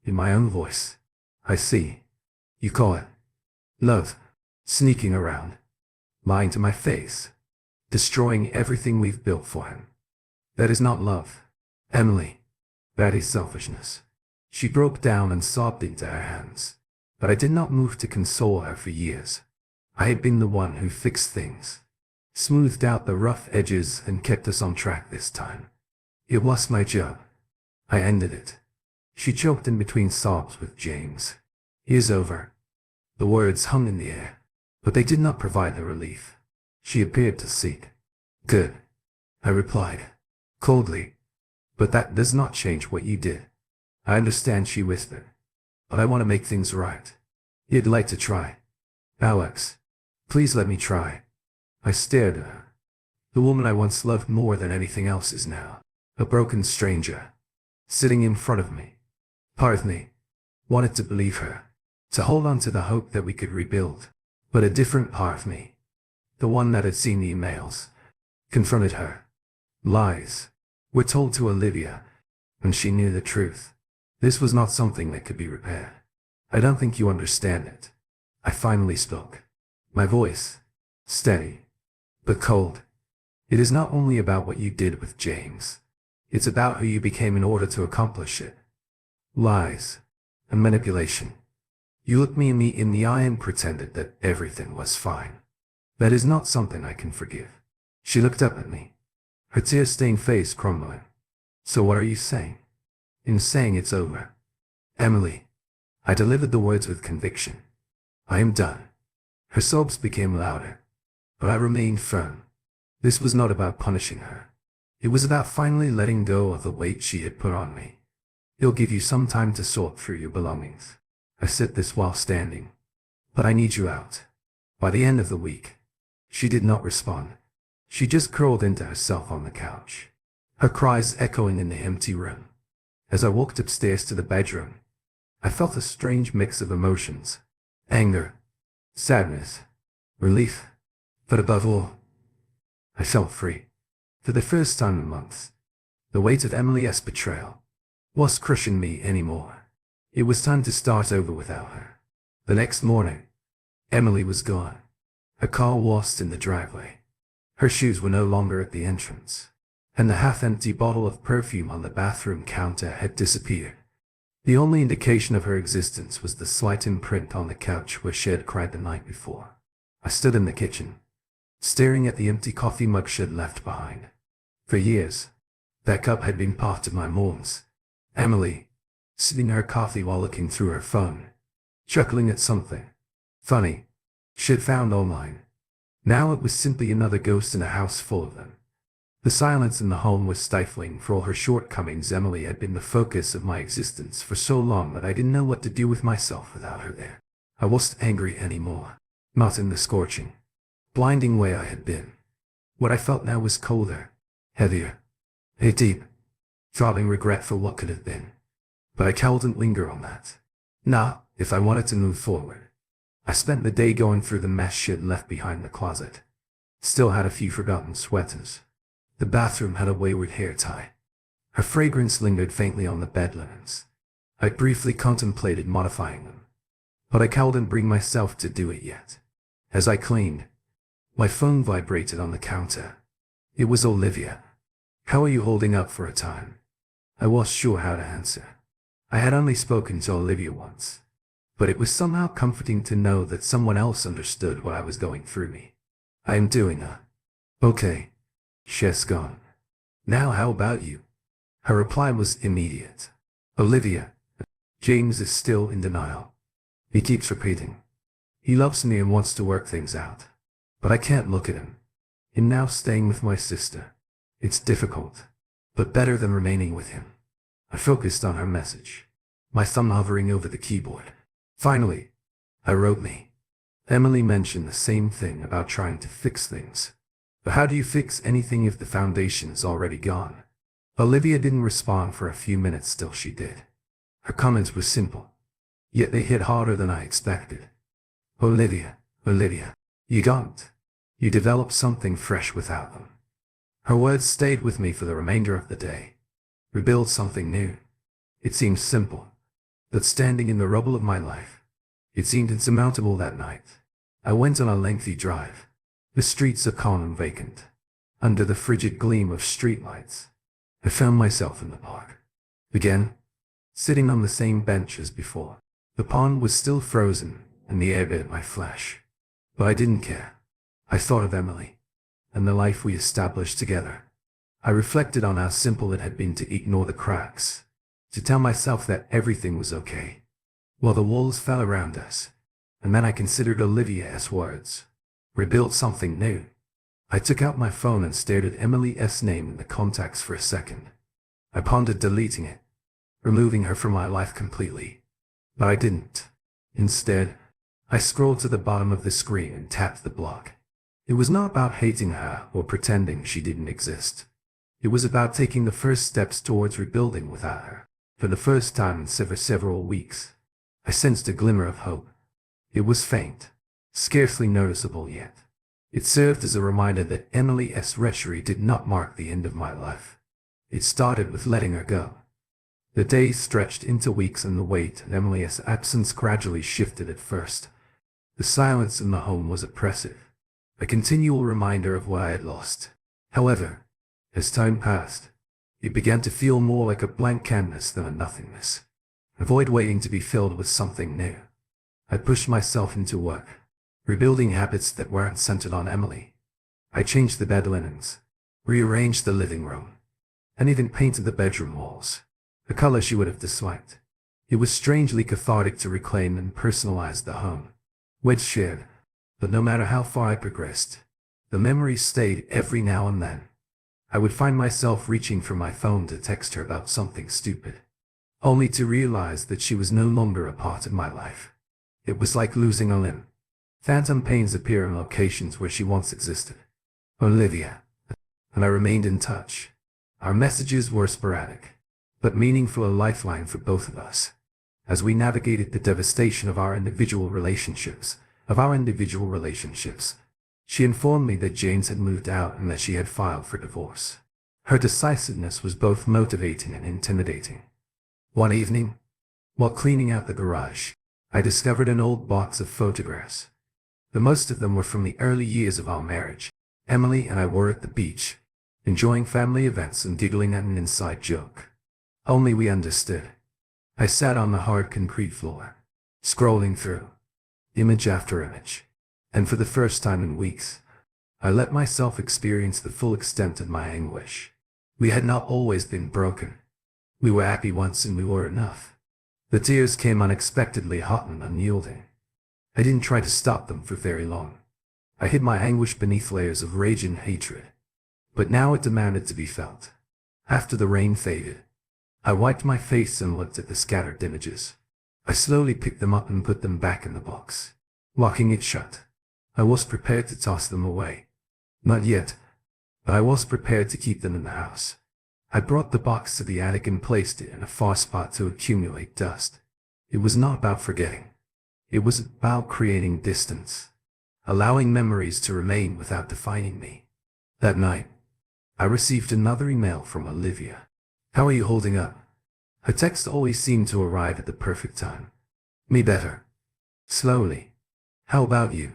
in my own voice. I see. You call it love. sneaking around, lying to my face, destroying everything we've built for him. That is not love, Emily. That is selfishness. She broke down and sobbed into her hands, but I did not move to console her for years. I had been the one who fixed things, smoothed out the rough edges and kept us on track this time. It was my job. I ended it. She choked in between sobs with James. He is over. The words hung in the air, but they did not provide the relief she appeared to seek. Good, I replied, coldly. But that does not change what you did. I understand, she whispered, but I want to make things right. You'd like to try. Alex, please let me try. I stared at her. The woman I once loved more than anything else is now a broken stranger, sitting in front of me. Part of me wanted to believe her, to hold on to the hope that we could rebuild. But a different part of me, the one that had seen the emails, confronted her. Lies were told to Olivia, and she knew the truth. This was not something that could be repaired. I don't think you understand it. I finally spoke, my voice steady, but cold. It is not only about what you did with James. It's about who you became in order to accomplish it. Lies and manipulation. You looked me in the eye and pretended that everything was fine. That is not something I can forgive. She looked up at me, her tear-stained face crumbling. So what are you saying? In saying it's over, Emily. I delivered the words with conviction. I am done. Her sobs became louder, but I remained firm. This was not about punishing her. It was about finally letting go of the weight she had put on me. It'll give you some time to sort through your belongings. I said this while standing. But I need you out. By the end of the week. She did not respond. She just curled into herself on the couch, her cries echoing in the empty room. As I walked upstairs to the bedroom, I felt a strange mix of emotions. Anger, sadness, relief, but above all, I felt free. For the first time in months, the weight of Emily's betrayal was crushing me anymore. It was time to start over without her. The next morning, Emily was gone. Her car was in the driveway. Her shoes were no longer at the entrance, and the half-empty bottle of perfume on the bathroom counter had disappeared. The only indication of her existence was the slight imprint on the couch where she had cried the night before. I stood in the kitchen, staring at the empty coffee mug she had left behind. For years, that cup had been part of my mom's. Emily, sipping her coffee while looking through her phone, chuckling at something funny she had found online. Now it was simply another ghost in a house full of them. The silence in the home was stifling. For all her shortcomings, Emily had been the focus of my existence for so long that I didn't know what to do with myself without her there. I wasn't angry anymore, not in the scorching, blinding way I had been. What I felt now was colder, heavier, a deep, throbbing regret for what could have been. But I couldn't linger on that. Not if I wanted to move forward. I spent the day going through the mess she had left behind the closet. Still had a few forgotten sweaters. The bathroom had a wayward hair tie. Her fragrance lingered faintly on the bed linens. I briefly contemplated modifying them, but I couldn't bring myself to do it yet. As I cleaned, my phone vibrated on the counter. It was Olivia. How are you holding up for a time? I wasn't sure how to answer. I had only spoken to Olivia once, but it was somehow comforting to know that someone else understood what I was going through me. I am doing okay. She's gone. Now how about you? Her reply was immediate. Olivia. James is still in denial. He keeps repeating. He loves me and wants to work things out. But I can't look at him. I'm now staying with my sister. It's difficult, but better than remaining with him. I focused on her message, my thumb hovering over the keyboard. Finally, I wrote me. Emily mentioned the same thing about trying to fix things. But how do you fix anything if the foundation is already gone? Olivia didn't respond for a few minutes till she did. Her comments were simple, yet they hit harder than I expected. Olivia, you don't. You developed something fresh without them. Her words stayed with me for the remainder of the day. Rebuild something new. It seemed simple, but standing in the rubble of my life, it seemed insurmountable that night. I went on a lengthy drive. The streets are calm and vacant. Under the frigid gleam of streetlights, I found myself in the park. Again, sitting on the same bench as before. The pond was still frozen, and the air bit my flesh. But I didn't care. I thought of Emily, and the life we established together. I reflected on how simple it had been to ignore the cracks, to tell myself that everything was okay, while the walls fell around us. And then I considered Olivia's words. Rebuild something new. I took out my phone and stared at Emily's name in the contacts for a second. I pondered deleting it, removing her from my life completely. But I didn't. Instead, I scrolled to the bottom of the screen and tapped the block. It was not about hating her or pretending she didn't exist. It was about taking the first steps towards rebuilding without her. For the first time in several weeks, I sensed a glimmer of hope. It was faint, scarcely noticeable yet. It served as a reminder that Emily's treachery did not mark the end of my life. It started with letting her go. The days stretched into weeks and the weight of Emily's absence gradually shifted at first. The silence in the home was oppressive, a continual reminder of what I had lost. However, as time passed, it began to feel more like a blank canvas than a nothingness, a void waiting to be filled with something new. I pushed myself into work, rebuilding habits that weren't centered on Emily. I changed the bed linens, rearranged the living room, and even painted the bedroom walls, a color she would have disliked. It was strangely cathartic to reclaim and personalize the home we'd shared, but no matter how far I progressed, the memories stayed. Every now and then, I would find myself reaching for my phone to text her about something stupid, only to realize that she was no longer a part of my life. It was like losing a limb. Phantom pains appear in locations where she once existed. Olivia. And I remained in touch. Our messages were sporadic, but meaningful, a lifeline for both of us. As we navigated the devastation of our individual relationships, she informed me that James had moved out and that she had filed for divorce. Her decisiveness was both motivating and intimidating. One evening, while cleaning out the garage, I discovered an old box of photographs. The most of them were from the early years of our marriage. Emily and I were at the beach, enjoying family events and giggling at an inside joke. Only we understood. I sat on the hard concrete floor, scrolling through image after image, and for the first time in weeks, I let myself experience the full extent of my anguish. We had not always been broken. We were happy once and we were enough. The tears came unexpectedly hot and unyielding. I didn't try to stop them for very long. I hid my anguish beneath layers of rage and hatred. But now it demanded to be felt. After the rain faded, I wiped my face and looked at the scattered images. I slowly picked them up and put them back in the box, locking it shut. I was prepared to toss them away. Not yet, but I was prepared to keep them in the house. I brought the box to the attic and placed it in a far spot to accumulate dust. It was not about forgetting. It was about creating distance, allowing memories to remain without defining me. That night, I received another email from Olivia. How are you holding up? Her text always seemed to arrive at the perfect time. Me better. Slowly. How about you?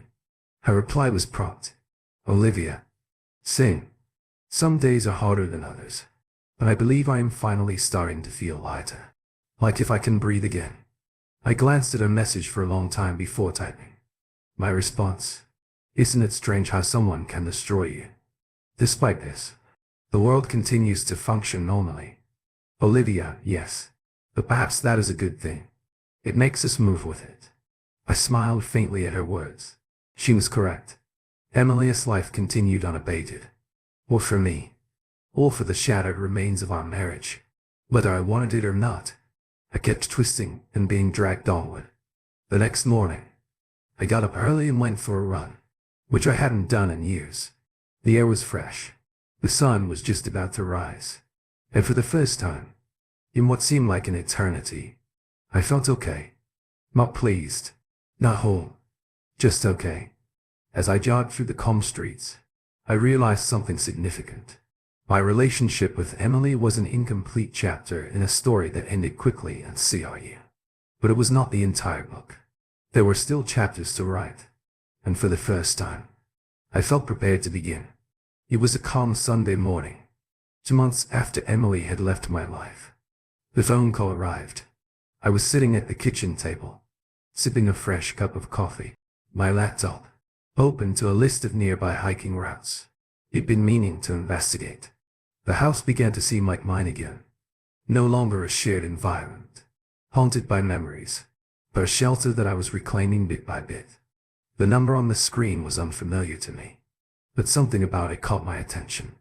Her reply was prompt. Olivia. Same. Some days are harder than others, but I believe I am finally starting to feel lighter. Like if I can breathe again. I glanced at her message for a long time before typing. My response. Isn't it strange how someone can destroy you? Despite this, the world continues to function normally. Olivia, yes. But perhaps that is a good thing. It makes us move with it. I smiled faintly at her words. She was correct. Emily's life continued unabated. Or for me. Or for the shattered remains of our marriage. Whether I wanted it or not, I kept twisting and being dragged onward. The next morning, I got up early and went for a run, which I hadn't done in years. The air was fresh. The sun was just about to rise. And for the first time, in what seemed like an eternity, I felt okay. Not pleased, not whole, just okay. As I jogged through the calm streets, I realized something significant. My relationship with Emily was an incomplete chapter in a story that ended quickly and CRU. But it was not the entire book. There were still chapters to write. and for the first time, I felt prepared to begin. It was a calm Sunday morning, 2 months after Emily had left my life. The phone call arrived. I was sitting at the kitchen table, sipping a fresh cup of coffee, my laptop open to a list of nearby hiking routes I'd been meaning to investigate. The house began to seem like mine again, no longer a shared environment, haunted by memories, but a shelter that I was reclaiming bit by bit. The number on the screen was unfamiliar to me, but something about it caught my attention.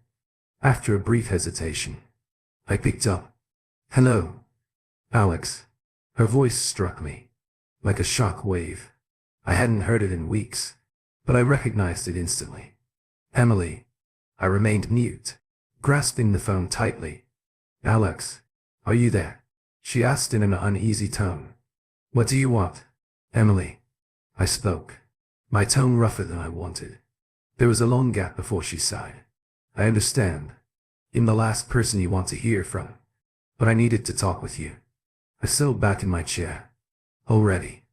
After a brief hesitation, I picked up. "Hello, Alex." Her voice struck me like a shock wave. I hadn't heard it in weeks, but I recognized it instantly. "Emily." I remained mute, grasping the phone tightly. "Alex, are you there?" she asked in an uneasy tone. "What do you want?" "Emily." I spoke, my tone rougher than I wanted. There was a long gap before she sighed. "I understand. I'm the last person you want to hear from, but I needed to talk with you." I settled back in my chair, already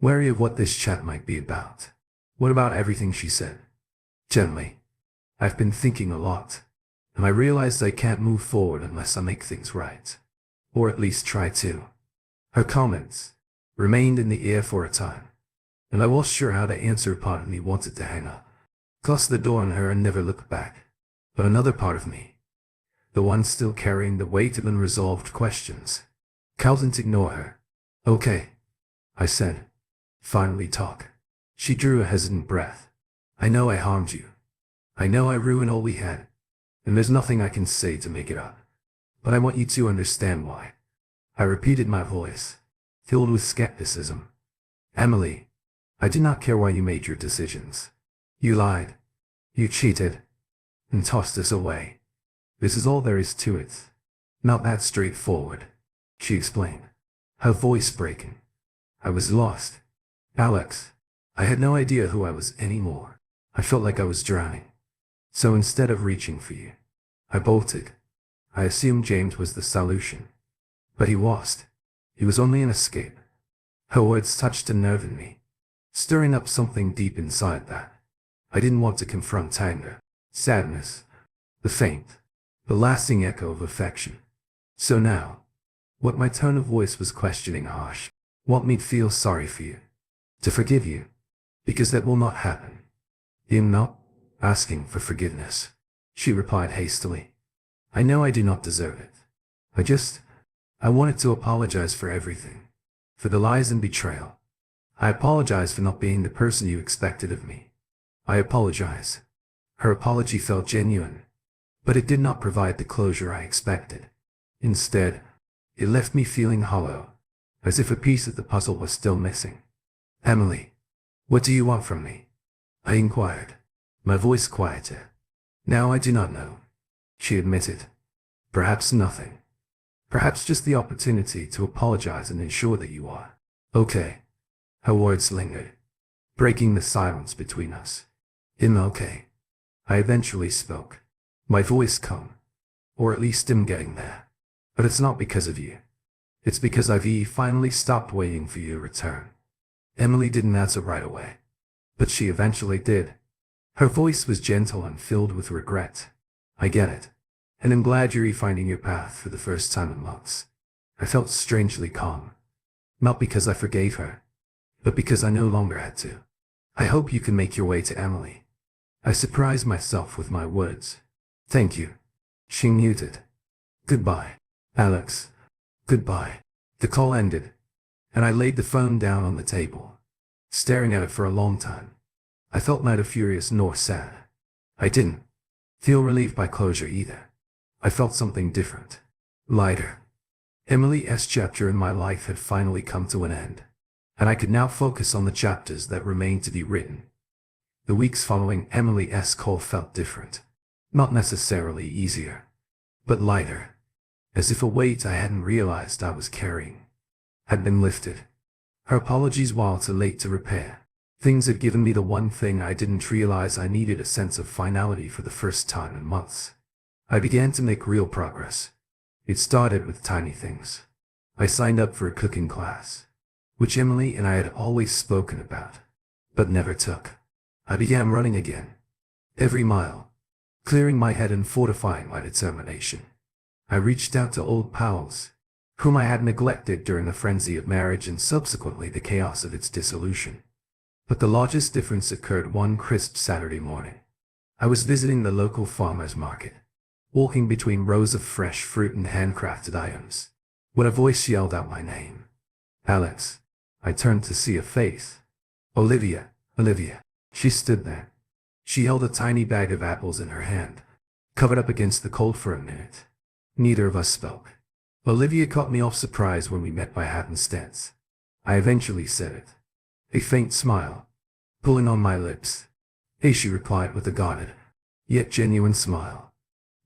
wary of what this chat might be about. "What about everything she said?" Gently. "I've been thinking a lot, and I realized I can't move forward unless I make things right. Or at least try to." Her comments remained in the air for a time, and I wasn't sure how to answer. Part of me wanted to hang up, close the door on her and never look back. But another part of me, the one still carrying the weight of unresolved questions, couldn't ignore her. "Okay," I said. "Finally talk." She drew a hesitant breath. "I know I harmed you. I know I ruined all we had, and there's nothing I can say to make it up. But I want you to understand why." I repeated, my voice filled with skepticism. "Emily, I do not care why you made your decisions. You lied, you cheated, and tossed us away. This is all there is to it. Not that straightforward," she explained, her voice breaking. I was lost. "Alex." I had no idea who I was anymore. I felt like I was drowning. So instead of reaching for you, I bolted. I assumed James was the solution, but he wasn't. He was only an escape. Her words touched a nerve in me, stirring up something deep inside that I didn't want to confront: anger, sadness, the faint, the lasting echo of affection. So now, what my tone of voice was questioning harsh, want me to feel sorry for you, to forgive you, because that will not happen. "I'm not asking for forgiveness," she replied hastily. "I know I do not deserve it. I wanted to apologize for everything, for the lies and betrayal. I apologize for not being the person you expected of me. I apologize." Her apology felt genuine, but it did not provide the closure I expected. Instead, it left me feeling hollow, as if a piece of the puzzle was still missing. "Emily, what do you want from me?" I inquired, my voice quieter. "Now I do not know," she admitted. "Perhaps nothing. Perhaps just the opportunity to apologize and ensure that you are okay." Her words lingered, breaking the silence between us. "I'm okay." I eventually spoke, my voice calm, or at least I'm getting there. "But it's not because of you. It's because I've finally stopped waiting for your return." Emily didn't answer right away, but she eventually did. Her voice was gentle and filled with regret. "I get it, and I'm glad you're finding your path for the first time in months." I felt strangely calm, not because I forgave her, but because I no longer had to. "I hope you can make your way to Emily." I surprised myself with my words. "Thank you." She muted. "Goodbye, Alex." "Goodbye." The call ended, and I laid the phone down on the table, staring at it for a long time. I felt neither furious nor sad. I didn't feel relieved by closure either. I felt something different, lighter. Emily's chapter in my life had finally come to an end, and I could now focus on the chapters that remained to be written. The weeks following Emily's call felt different. Not necessarily easier, but lighter, as if a weight I hadn't realized I was carrying had been lifted. Her apologies, while too late to repair things, had given me the one thing I didn't realize I needed: a sense of finality for the first time in months. I began to make real progress. It started with tiny things. I signed up for a cooking class, which Emily and I had always spoken about, but never took. I began running again. Every mile, clearing my head and fortifying my determination. I reached out to old pals, whom I had neglected during the frenzy of marriage and subsequently the chaos of its dissolution. But the largest difference occurred one crisp Saturday morning. I was visiting the local farmer's market, walking between rows of fresh fruit and handcrafted items, when a voice yelled out my name. Alex. I turned to see a face. Olivia. Olivia. She stood there. She held a tiny bag of apples in her hand, covered up against the cold for a minute. Neither of us spoke. Olivia caught me off surprise when we met by happenstance. I eventually said it. A faint smile, pulling on my lips. Hey, she replied with a guarded, yet genuine smile.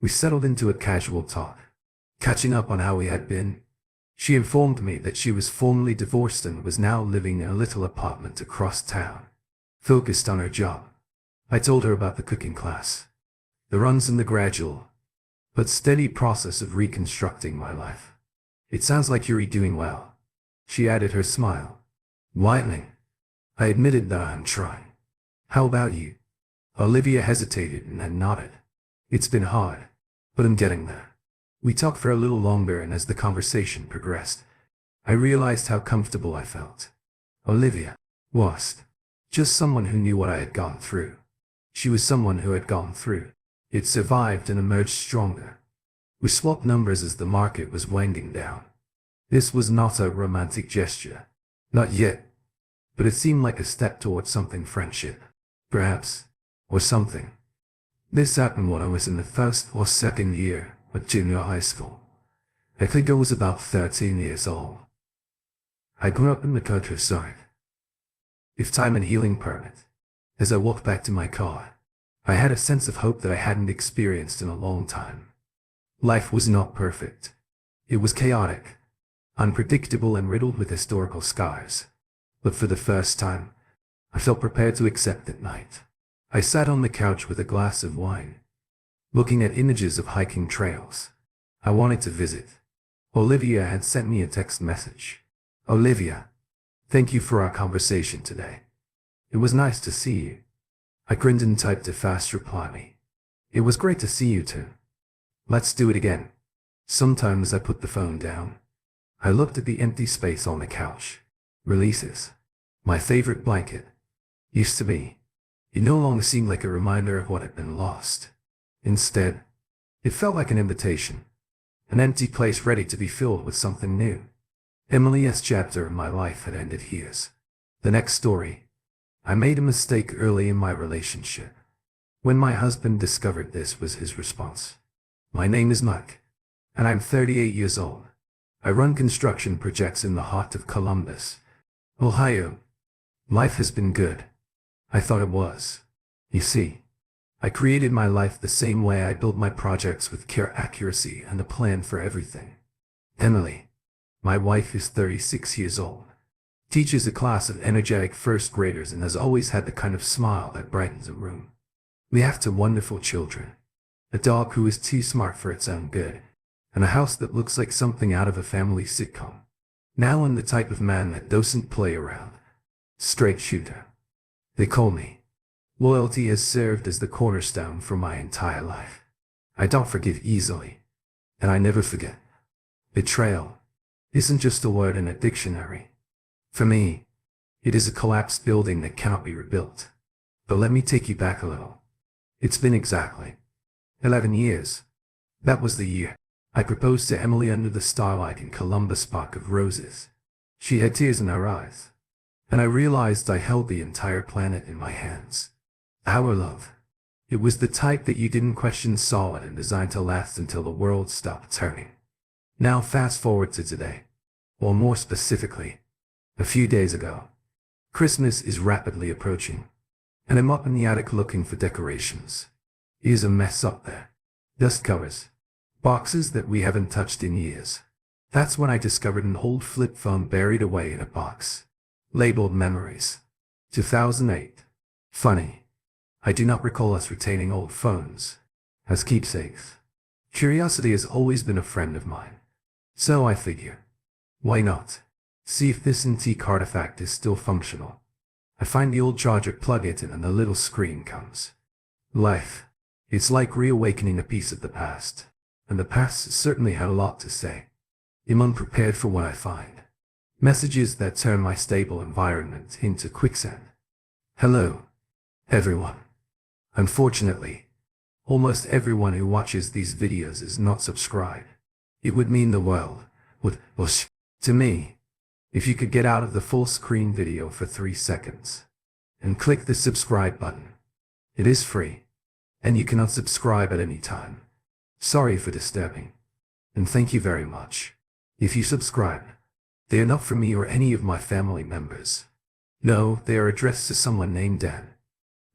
We settled into a casual talk, catching up on how we had been. She informed me that she was formerly divorced and was now living in a little apartment across town, focused on her job. I told her about the cooking class, the runs and the gradual, but steady process of reconstructing my life. It sounds like you're doing well, she added, her smile widening. I admitted that I'm trying. How about you? Olivia hesitated and then nodded. It's been hard, but I'm getting there. We talked for a little longer, and as the conversation progressed, I realized how comfortable I felt. Olivia wasn't just someone who knew what I had gone through. She was someone who had gone through it, survived, and emerged stronger. We swapped numbers as the market was winding down. This was not a romantic gesture. Not yet. But it seemed like a step towards something, friendship, perhaps, or something. This happened when I was in the first or second year of junior high school. I think I was about 13 years old. I grew up in the countryside. If time and healing permit, as I walked back to my car, I had a sense of hope that I hadn't experienced in a long time. Life was not perfect. It was chaotic, unpredictable, and riddled with historical scars. But for the first time, I felt prepared to accept that night. I sat on the couch with a glass of wine, looking at images of hiking trails I wanted to visit. Olivia had sent me a text message. Olivia, thank you for our conversation today. It was nice to see you. I grinned and typed a fast reply. It was great to see you too. Let's do it again. Sometimes I put the phone down. I looked at the empty space on the couch. Releases. My favorite blanket. Used to be. It no longer seemed like a reminder of what had been lost. Instead, it felt like an invitation. An empty place ready to be filled with something new. Emily's chapter in my life had ended here. The next story. I made a mistake early in my relationship. When my husband discovered this was his response. My name is Mike, and I'm 38 years old. I run construction projects in the heart of Columbus, Ohio. Life has been good. I thought it was. You see, I created my life the same way I build my projects, with care, accuracy, and a plan for everything. Emily, my wife, is 36 years old, teaches a class of energetic first graders, and has always had the kind of smile that brightens a room. We have two wonderful children, a dog who is too smart for its own good, and a house that looks like something out of a family sitcom. Now I'm the type of man that doesn't play around. Straight shooter. They call me. Loyalty has served as the cornerstone for my entire life. I don't forgive easily, and I never forget. Betrayal isn't just a word in a dictionary. For me, it is a collapsed building that cannot be rebuilt. But let me take you back a little. It's been exactly 11 years. That was the year I proposed to Emily under the starlight in Columbus Park of Roses. She had tears in her eyes, and I realized I held the entire planet in my hands. Our love. It was the type that you didn't question, solid and designed to last until the world stopped turning. Now fast forward to today, or more specifically, a few days ago. Christmas is rapidly approaching, and I'm up in the attic looking for decorations. Here's a mess up there. Dust covers. Boxes that we haven't touched in years. That's when I discovered an old flip phone buried away in a box, labeled Memories. 2008. Funny. I do not recall us retaining old phones as keepsakes. Curiosity has always been a friend of mine. So I figure, why not? See if this antique artifact is still functional. I find the old charger, plug it in, and a little screen comes. Life. It's like reawakening a piece of the past. And the past certainly had a lot to say. I'm unprepared for what I find. Messages that turn my stable environment into quicksand. Hello, everyone. Unfortunately, almost everyone who watches these videos is not subscribed. It would mean the world, to me, if you could get out of the full screen video for 3 seconds and click the subscribe button. It is free, and you can unsubscribe at any time. Sorry for disturbing, and thank you very much. If you subscribe, they are not for me or any of my family members. No, they are addressed to someone named Dan,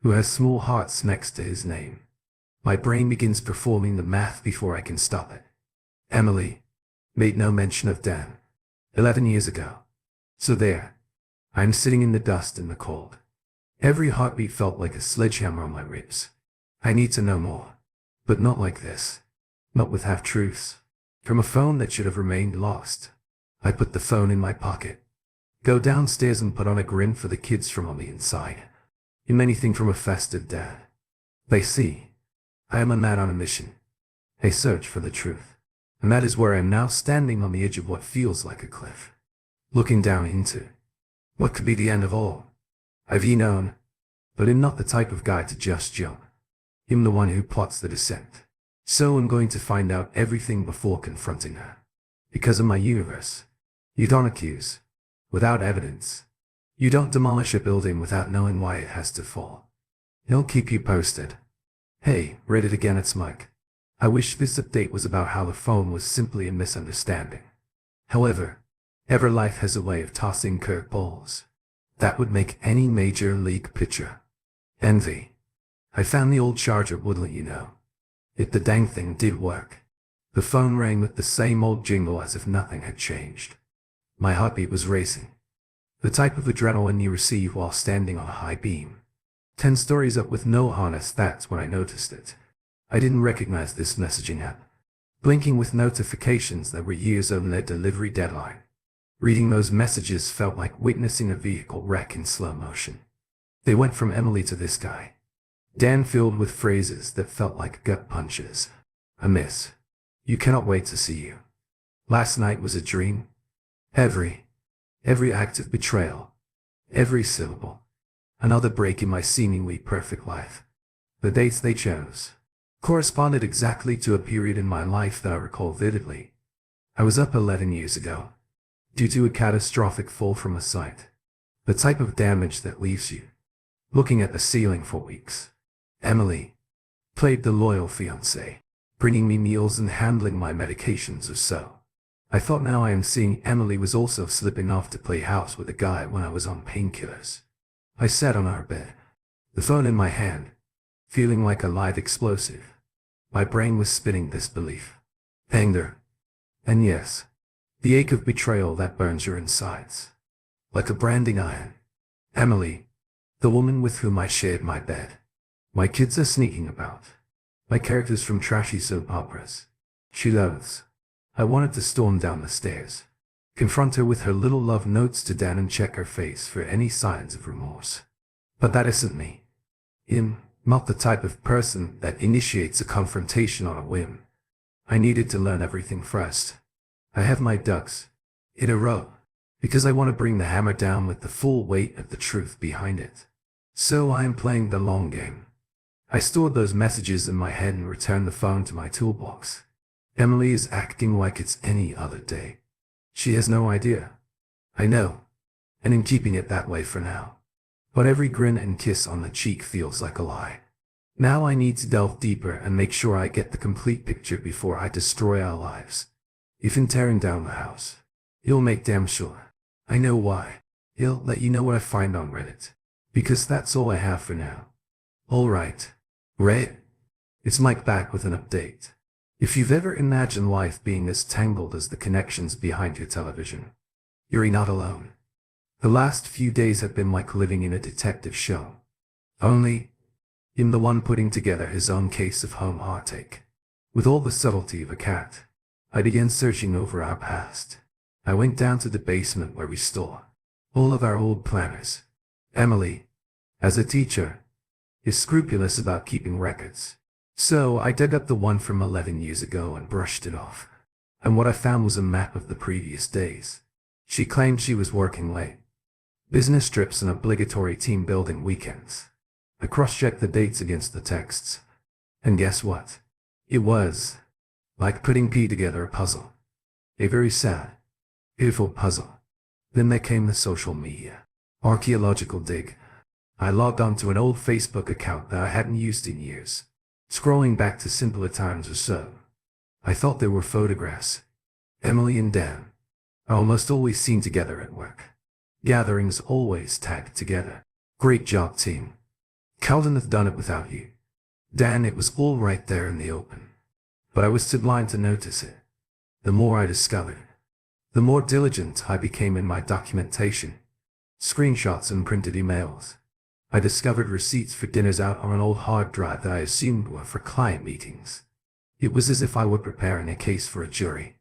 who has small hearts next to his name. My brain begins performing the math before I can stop it. Emily made no mention of Dan 11 years ago. So there, I am sitting in the dust and the cold. Every heartbeat felt like a sledgehammer on my ribs. I need to know more, but not like this. Not with half-truths. From a phone that should have remained lost. I put the phone in my pocket. Go downstairs and put on a grin for the kids from on the inside. I'm anything from a festive dad. They see. I am a man on a mission. A search for the truth. And that is where I am now, standing on the edge of what feels like a cliff. Looking down into what could be the end of all. I've known, but I'm not the type of guy to just jump. I'm the one who plots the descent. So I'm going to find out everything before confronting her. Because of my universe. You don't accuse without evidence. You don't demolish a building without knowing why it has to fall. He'll keep you posted. Hey, read it again, it's Mike. I wish this update was about how the phone was simply a misunderstanding. However, Everlife has a way of tossing curveballs that would make any major league pitcher envy. I found the old charger, wouldn't you know? The dang thing did work. The phone rang with the same old jingle as if nothing had changed. My heartbeat was racing. The type of adrenaline you receive while standing on a high beam. 10 stories up with no harness, that's when I noticed it. I didn't recognize this messaging app. Blinking with notifications that were years on their delivery deadline. Reading those messages felt like witnessing a vehicle wreck in slow motion. They went from Emily to this guy. Dan, filled with phrases that felt like gut punches. A miss. You cannot wait to see you. Last night was a dream. Every act of betrayal. Every syllable. Another break in my seemingly perfect life. The dates they chose corresponded exactly to a period in my life that I recall vividly. I was up 11 years ago, due to a catastrophic fall from a site. The type of damage that leaves you looking at the ceiling for weeks. Emily played the loyal fiancé, bringing me meals and handling my medications or so. I thought now I am seeing Emily was also slipping off to play house with a guy when I was on painkillers. I sat on our bed, the phone in my hand, feeling like a live explosive. My brain was spinning disbelief, anger, and yes, the ache of betrayal that burns your insides like a branding iron. Emily, the woman with whom I shared my bed. My kids are sneaking about. My characters from trashy soap operas. She loathes. I wanted to storm down the stairs, confront her with her little love notes to Dan, and check her face for any signs of remorse. But that isn't me. I'm not the type of person that initiates a confrontation on a whim. I needed to learn everything first. I have my ducks in a row, because I want to bring the hammer down with the full weight of the truth behind it. So I am playing the long game. I stored those messages in my head and returned the phone to my toolbox. Emily is acting like it's any other day. She has no idea. I know, and I'm keeping it that way for now. But every grin and kiss on the cheek feels like a lie. Now I need to delve deeper and make sure I get the complete picture before I destroy our lives. If in tearing down the house, he'll make damn sure I know why. He'll let you know what I find on Reddit, because that's all I have for now. Alright, Ray, it's Mike back with an update. If you've ever imagined life being as tangled as the connections behind your television, you're not alone. The last few days have been like living in a detective show. Only, I'm the one putting together his own case of home heartache. With all the subtlety of a cat, I began searching over our past. I went down to the basement where we store all of our old planners Emily, as a teacher, is scrupulous about keeping records. So I dug up the one from 11 years ago and brushed it off. And what I found was a map of the previous days. She claimed she was working late. Business trips and obligatory team building weekends. I cross-checked the dates against the texts. And guess what? It was like putting together a puzzle. A very sad, beautiful puzzle. Then there came the social media. Archaeological dig. I logged onto an old Facebook account that I hadn't used in years. Scrolling back to simpler times or so. I thought there were photographs. Emily and Dan are almost always seen together at work. Gatherings always tagged together. Great job, team. Calvin hath done it without you. Dan, it was all right there in the open. But I was too blind to notice it. The more I discovered, the more diligent I became in my documentation. Screenshots and printed emails. I discovered receipts for dinners out on an old hard drive that I assumed were for client meetings. It was as if I were preparing a case for a jury.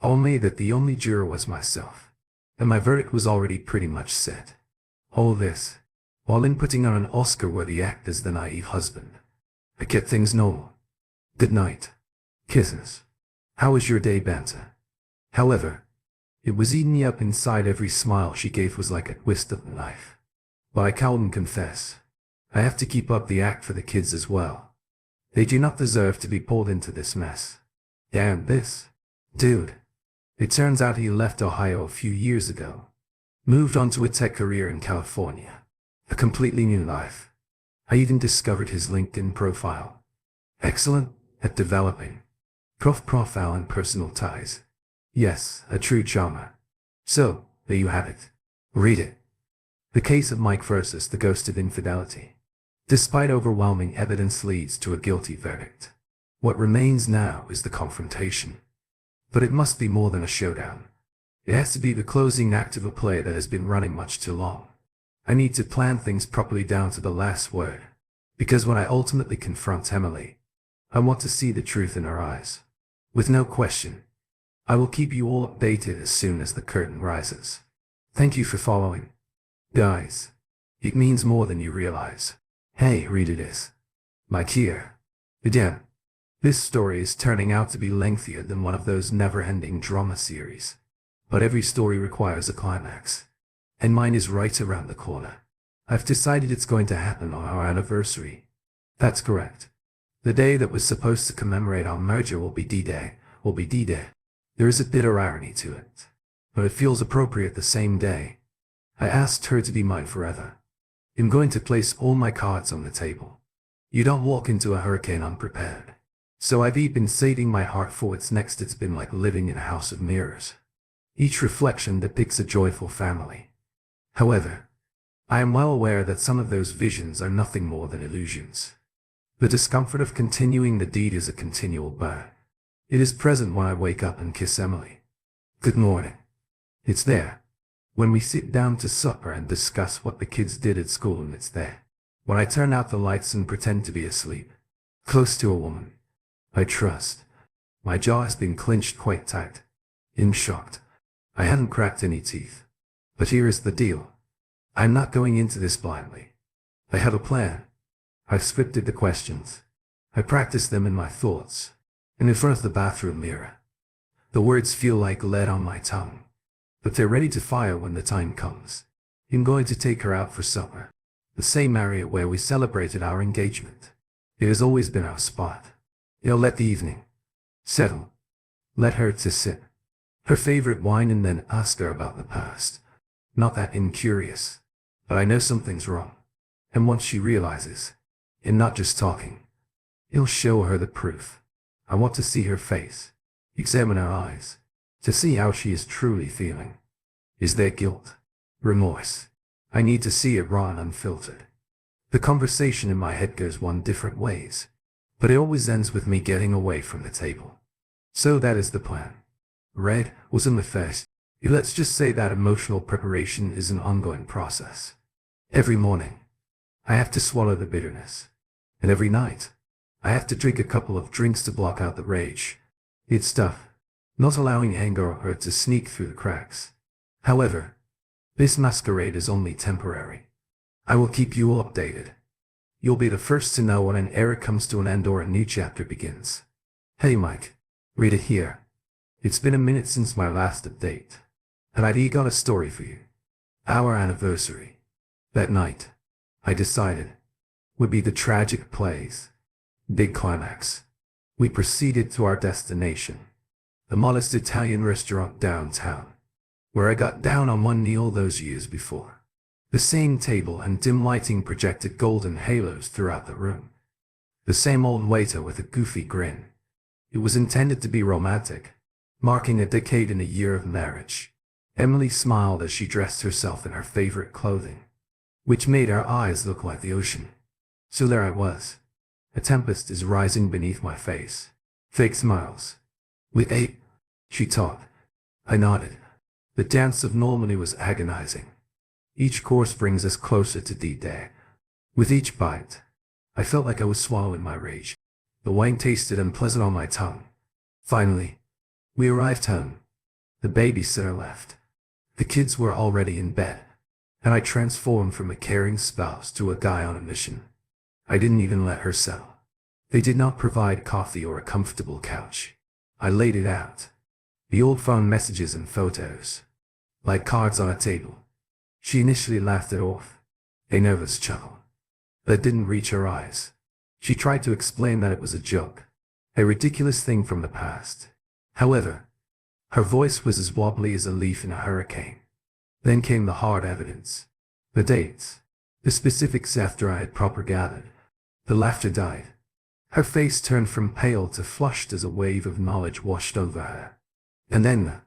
Only that the only juror was myself. And my verdict was already pretty much set. All this, while inputting on an Oscar-worthy act as the naive husband. I kept things normal. Good night. Kisses. How was your day, banter? However, it was eating me up inside. Every smile she gave was like a twist of the knife. But I can confess, I have to keep up the act for the kids as well. They do not deserve to be pulled into this mess. Damn this. Dude. It turns out he left Ohio a few years ago. Moved on to a tech career in California. A completely new life. I even discovered his LinkedIn profile. Excellent at developing profile and personal ties. Yes, a true charmer. So, there you have it. Read it. The case of Mike versus the ghost of infidelity. Despite overwhelming evidence leads to a guilty verdict. What remains now is the confrontation. But it must be more than a showdown. It has to be the closing act of a play that has been running much too long. I need to plan things properly down to the last word. Because when I ultimately confront Emily, I want to see the truth in her eyes. With no question. I will keep you all updated as soon as the curtain rises. Thank you for following. Guys, it means more than you realize. Hey, reader this. Mike here. Again, this story is turning out to be lengthier than one of those never-ending drama series. But every story requires a climax. And mine is right around the corner. I've decided it's going to happen on our anniversary. That's correct. The day that was supposed to commemorate our merger will be D-Day. There is a bitter irony to it. But it feels appropriate the same day. I asked her to be mine forever. I'm going to place all my cards on the table. You don't walk into a hurricane unprepared. So I've been saving my heart for what's next. It's been like living in a house of mirrors. Each reflection depicts a joyful family. However, I am well aware that some of those visions are nothing more than illusions. The discomfort of continuing the deed is a continual burn. It is present when I wake up and kiss Emily. Good morning. It's there. When we sit down to supper and discuss what the kids did at school, and it's there. When I turn out the lights and pretend to be asleep. Close to a woman I trust. My jaw has been clenched quite tight. I'm shocked. I hadn't cracked any teeth. But here is the deal. I'm not going into this blindly. I have a plan. I've scripted the questions. I practice them in my thoughts. And in front of the bathroom mirror. The words feel like lead on my tongue. But they're ready to fire when the time comes. I'm going to take her out for supper. The same area where we celebrated our engagement. It has always been our spot. I'll let the evening settle. Let her to sit. Her favorite wine, and then ask her about the past. Not that I'm curious. But I know something's wrong. And once she realizes, I'm not just talking. I'll show her the proof. I want to see her face. Examine her eyes. To see how she is truly feeling. Is there guilt? Remorse? I need to see it raw and unfiltered. The conversation in my head goes one different ways. But it always ends with me getting away from the table. So that is the plan. Red was in the face. Let's just say that emotional preparation is an ongoing process. Every morning, I have to swallow the bitterness. And every night, I have to drink a couple of drinks to block out the rage. It's tough. Not allowing anger or hurt to sneak through the cracks. However, this masquerade is only temporary. I will keep you updated. You'll be the first to know when an era comes to an end or a new chapter begins. Hey Mike, read it here. It's been a minute since my last update, and I'd got a story for you. Our anniversary. That night, I decided, would be the tragic plays. Big climax. We proceeded to our destination, the modest Italian restaurant downtown, where I got down on one knee all those years before. The same table and dim lighting projected golden halos throughout the room. The same old waiter with a goofy grin. It was intended to be romantic, marking a decade and a year of marriage. Emily smiled as she dressed herself in her favorite clothing, which made her eyes look like the ocean. So there I was. A tempest is rising beneath my face. Fake smiles. We ate, she taught. I nodded. The dance of Normandy was agonizing. Each course brings us closer to D-Day. With each bite, I felt like I was swallowing my rage. The wine tasted unpleasant on my tongue. Finally, we arrived home. The babysitter left. The kids were already in bed, and I transformed from a caring spouse to a guy on a mission. I didn't even let her settle. They did not provide coffee or a comfortable couch. I laid it out. The old phone messages and photos, like cards on a table. She initially laughed it off, a nervous chuckle that didn't reach her eyes. She tried to explain that it was a joke, a ridiculous thing from the past. However, her voice was as wobbly as a leaf in a hurricane. Then came the hard evidence. The dates, the specifics after I had proper gathered. The laughter died. Her face turned from pale to flushed as a wave of knowledge washed over her. And then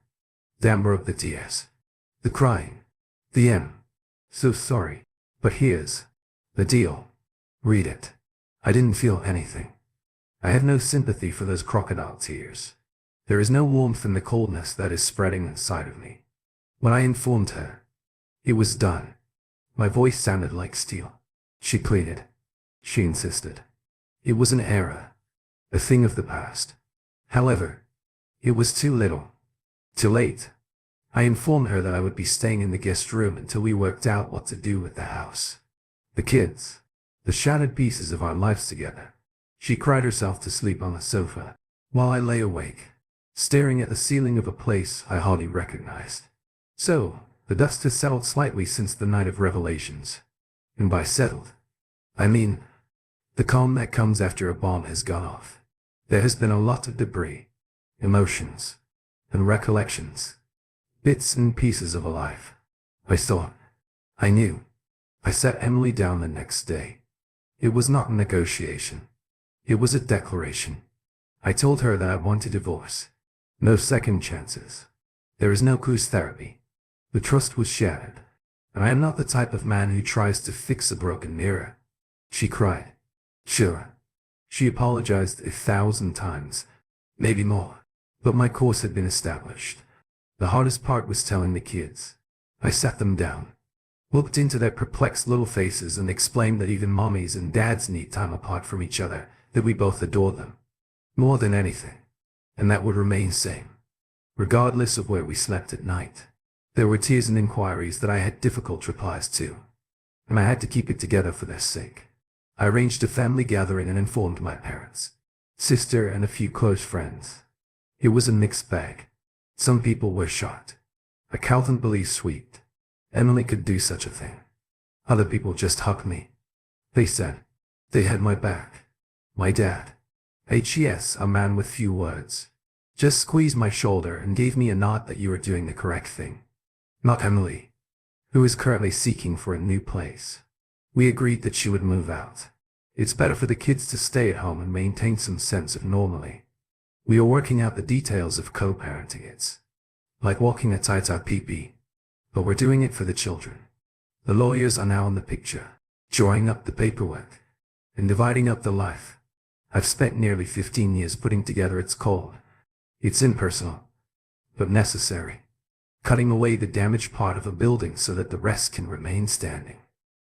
the amber of the tears, the crying, the so sorry, but here's the deal. Read it. I didn't feel anything. I have no sympathy for those crocodile tears. There is no warmth in the coldness that is spreading inside of me. When I informed her, it was done. My voice sounded like steel. She pleaded. She insisted. It was an era, a thing of the past. However, it was too little. Too late. I informed her that I would be staying in the guest room until we worked out what to do with the house. The kids, the shattered pieces of our lives together. She cried herself to sleep on the sofa, while I lay awake, staring at the ceiling of a place I hardly recognized. So, the dust has settled slightly since the night of revelations. And by settled, I mean the calm that comes after a bomb has gone off. There has been a lot of debris, emotions, and recollections. Bits and pieces of a life. I saw it. I knew. I sat Emily down the next day. It was not a negotiation. It was a declaration. I told her that I wanted divorce. No second chances. There is no coos therapy. The trust was shattered, and I am not the type of man who tries to fix a broken mirror. She cried. Sure. She apologized 1,000 times, maybe more, but my course had been established. The hardest part was telling the kids. I sat them down, looked into their perplexed little faces and explained that even mommies and dads need time apart from each other, that we both adore them, more than anything, and that would remain same, regardless of where we slept at night. There were tears and inquiries that I had difficult replies to, and I had to keep it together for their sake. I arranged a family gathering and informed my parents, sister, and a few close friends. It was a mixed bag. Some people were shocked. I couldn't believe sweet Emily could do such a thing. Other people just hugged me. They said they had my back. My dad, HES, a man with few words, just squeezed my shoulder and gave me a nod that you were doing the correct thing. Not Emily, who is currently seeking for a new place. We agreed that she would move out. It's better for the kids to stay at home and maintain some sense of normalcy. We are working out the details of co-parenting. It's like walking a tight pee-pee, but we're doing it for the children. The lawyers are now in the picture, drawing up the paperwork and dividing up the life. I've spent nearly 15 years putting together its code. It's impersonal, but necessary. Cutting away the damaged part of a building so that the rest can remain standing.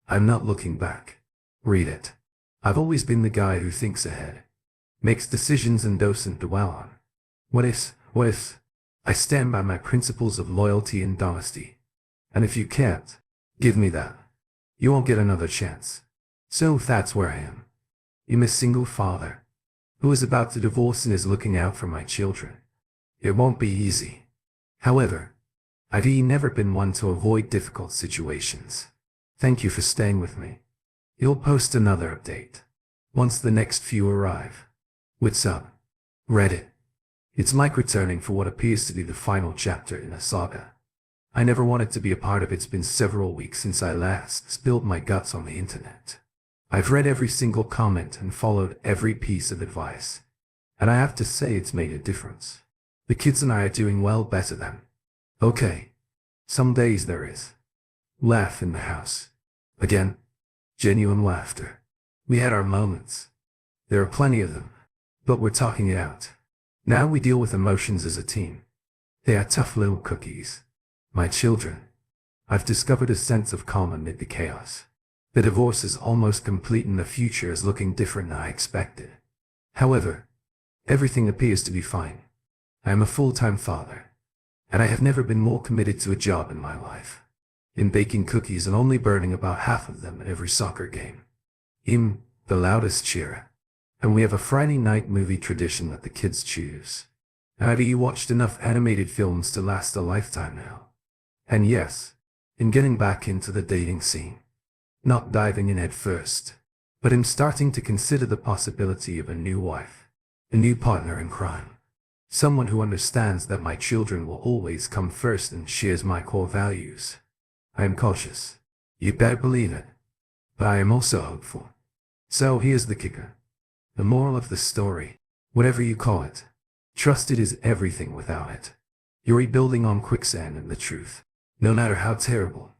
I'm not looking back. Read it. I've always been the guy who thinks ahead, makes decisions and doesn't dwell on what if. I stand by my principles of loyalty and honesty. And if you can't give me that, You won't get another chance. So that's where I am. I'm a single father who is about to divorce and is looking out for my children. It won't be easy. However, I've never been one to avoid difficult situations. Thank you for staying with me. You'll post another update once the next few arrive. What's up, Reddit? It's Mike returning for what appears to be the final chapter in a saga. I never wanted to be a part of it. It's been several weeks since I last spilled my guts on the internet. I've read every single comment and followed every piece of advice, and I have to say it's made a difference. The kids and I are doing well, better than okay. Some days there is laugh in the house. Again, genuine laughter. We had our moments. There are plenty of them, but we're talking it out. Now we deal with emotions as a team. They are tough little cookies. My children. I've discovered a sense of calm amid the chaos. The divorce is almost complete and the future is looking different than I expected. However, everything appears to be fine. I am a full-time father, and I have never been more committed to a job in my life. In baking cookies and only burning about half of them at every soccer game. I'm the loudest cheerer. And we have a Friday night movie tradition that the kids choose. Have you watched enough animated films to last a lifetime now? And yes, in getting back into the dating scene. Not diving in head first, but I'm starting to consider the possibility of a new wife, a new partner in crime. Someone who understands that my children will always come first and shares my core values. I am cautious. You better believe it. But I am also hopeful. So here's the kicker. The moral of the story, whatever you call it, trusted is everything without it. You're rebuilding on quicksand, and the truth, no matter how terrible,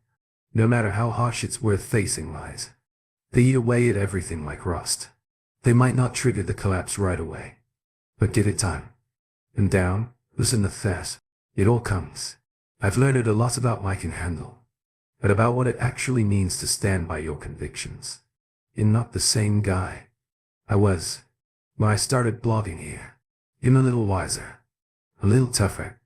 no matter how harsh, it's worth facing lies. They eat away at everything like rust. They might not trigger the collapse right away, but give it time. And down, listen to this. It all comes. I've learned a lot about what I can handle, but about what it actually means to stand by your convictions. You're not the same guy I was when I started blogging here. I'm a little wiser, a little tougher,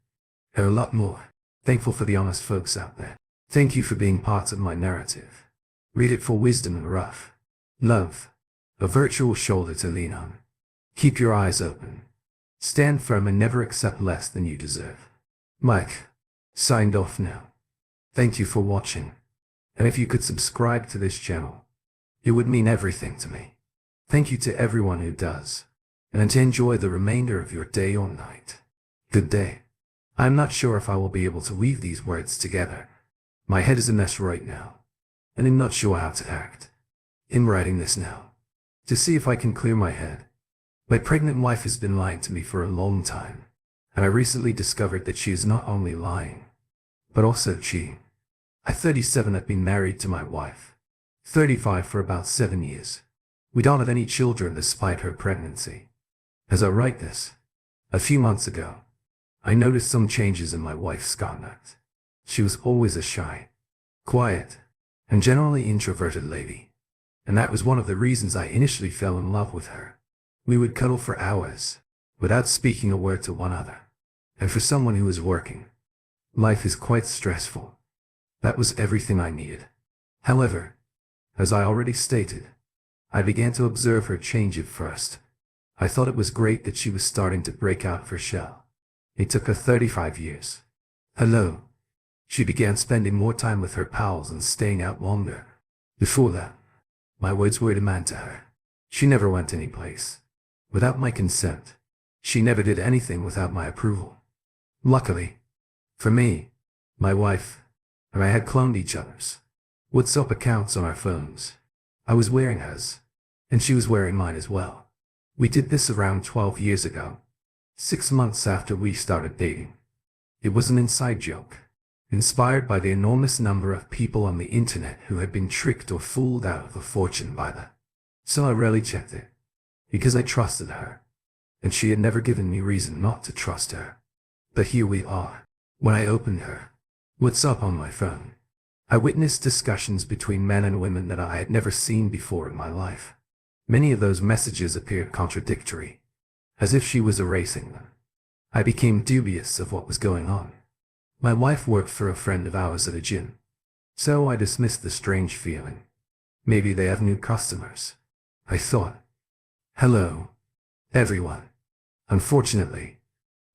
and a lot more thankful for the honest folks out there. Thank you for being part of my narrative. Read it for wisdom and rough love, a virtual shoulder to lean on. Keep your eyes open. Stand firm and never accept less than you deserve. Mike, signed off now. Thank you for watching. And if you could subscribe to this channel, it would mean everything to me. Thank you to everyone who does, and to enjoy the remainder of your day or night. Good day. I'm not sure if I will be able to weave these words together. My head is a mess right now, and I'm not sure how to act. I'm writing this now, to see if I can clear my head. My pregnant wife has been lying to me for a long time, and I recently discovered that she is not only lying, but also cheating. At 37, I've been married to my wife, 35 for about 7 years. We don't have any children despite her pregnancy. As I write this, a few months ago, I noticed some changes in my wife's conduct. She was always a shy, quiet, and generally introverted lady, and that was one of the reasons I initially fell in love with her. We would cuddle for hours, without speaking a word to one another. And for someone who is working, life is quite stressful. That was everything I needed. However, as I already stated, I began to observe her change at first. I thought it was great that she was starting to break out of her shell. It took her 35 years. Hello. She began spending more time with her pals and staying out longer. Before that, my words were a demand to her. She never went any place without my consent. She never did anything without my approval. Luckily, for me, my wife and I had cloned each other's WhatsApp accounts on our phones. I was wearing hers, and she was wearing mine as well. We did this around 12 years ago, 6 months after we started dating. It was an inside joke, inspired by the enormous number of people on the internet who had been tricked or fooled out of a fortune by that. So I rarely checked it, because I trusted her, and she had never given me reason not to trust her. But here we are. When I opened her WhatsApp on my phone, I witnessed discussions between men and women that I had never seen before in my life. Many of those messages appeared contradictory, as if she was erasing them. I became dubious of what was going on. My wife worked for a friend of ours at a gym. So I dismissed the strange feeling. Maybe they have new customers, I thought. Hello, everyone. Unfortunately,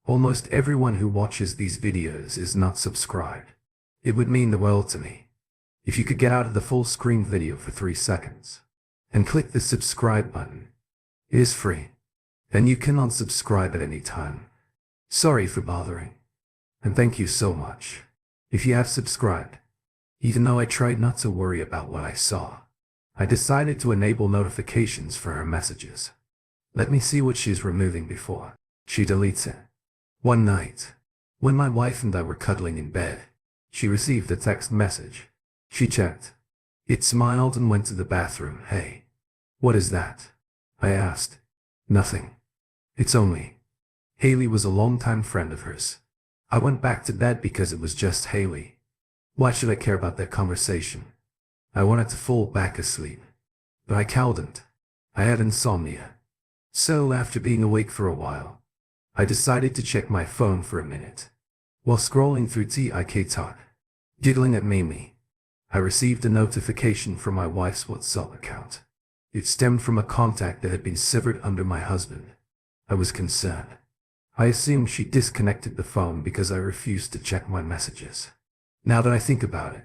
almost everyone who watches these videos is not subscribed. It would mean the world to me if you could get out of the full screen video for 3 seconds and click the subscribe button. It is free, and you can unsubscribe at any time. Sorry for bothering, and thank you so much if you have subscribed. Even though I tried not to worry about what I saw, I decided to enable notifications for her messages. Let me see what she's removing before she deletes it. One night, when my wife and I were cuddling in bed, she received a text message. She checked. It smiled and went to the bathroom. Hey, what is that? I asked. Nothing. It's only. Haley was a longtime friend of hers. I went back to bed because it was just Haley. Why should I care about that conversation? I wanted to fall back asleep, but I couldn't. I had insomnia. So after being awake for a while, I decided to check my phone for a minute. While scrolling through TikTok, giggling at Mimi, I received a notification from my wife's WhatsApp account. It stemmed from a contact that had been severed under my husband. I was concerned. I assumed she disconnected the phone because I refused to check my messages. Now that I think about it,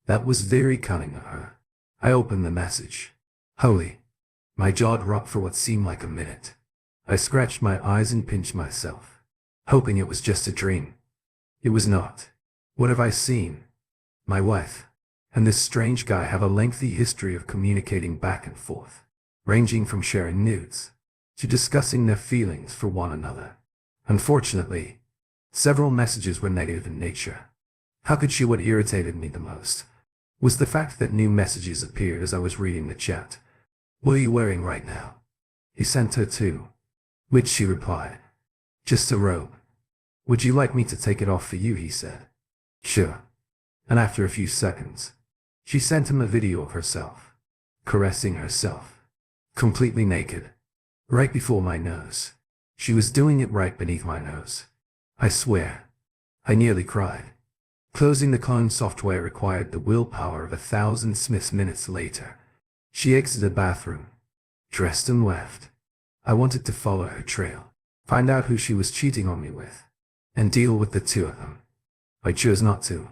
that was very cunning of her. I opened the message. Holy. My jaw dropped for what seemed like a minute. I scratched my eyes and pinched myself, hoping it was just a dream. It was not. What have I seen? My wife and this strange guy have a lengthy history of communicating back and forth, ranging from sharing nudes to discussing their feelings for one another. Unfortunately, several messages were negative in nature. How could she? What irritated me the most was the fact that new messages appeared as I was reading the chat. What are you wearing right now? He sent her too, which she replied. Just a robe. Would you like me to take it off for you? He said. Sure. And after a few seconds, she sent him a video of herself, caressing herself, completely naked, right before my nose. She was doing it right beneath my nose. I swear, I nearly cried. Closing the clone software required the willpower of 1,000 Smiths. Minutes later, she exited the bathroom, dressed and left. I wanted to follow her trail, find out who she was cheating on me with, and deal with the two of them. I chose not to,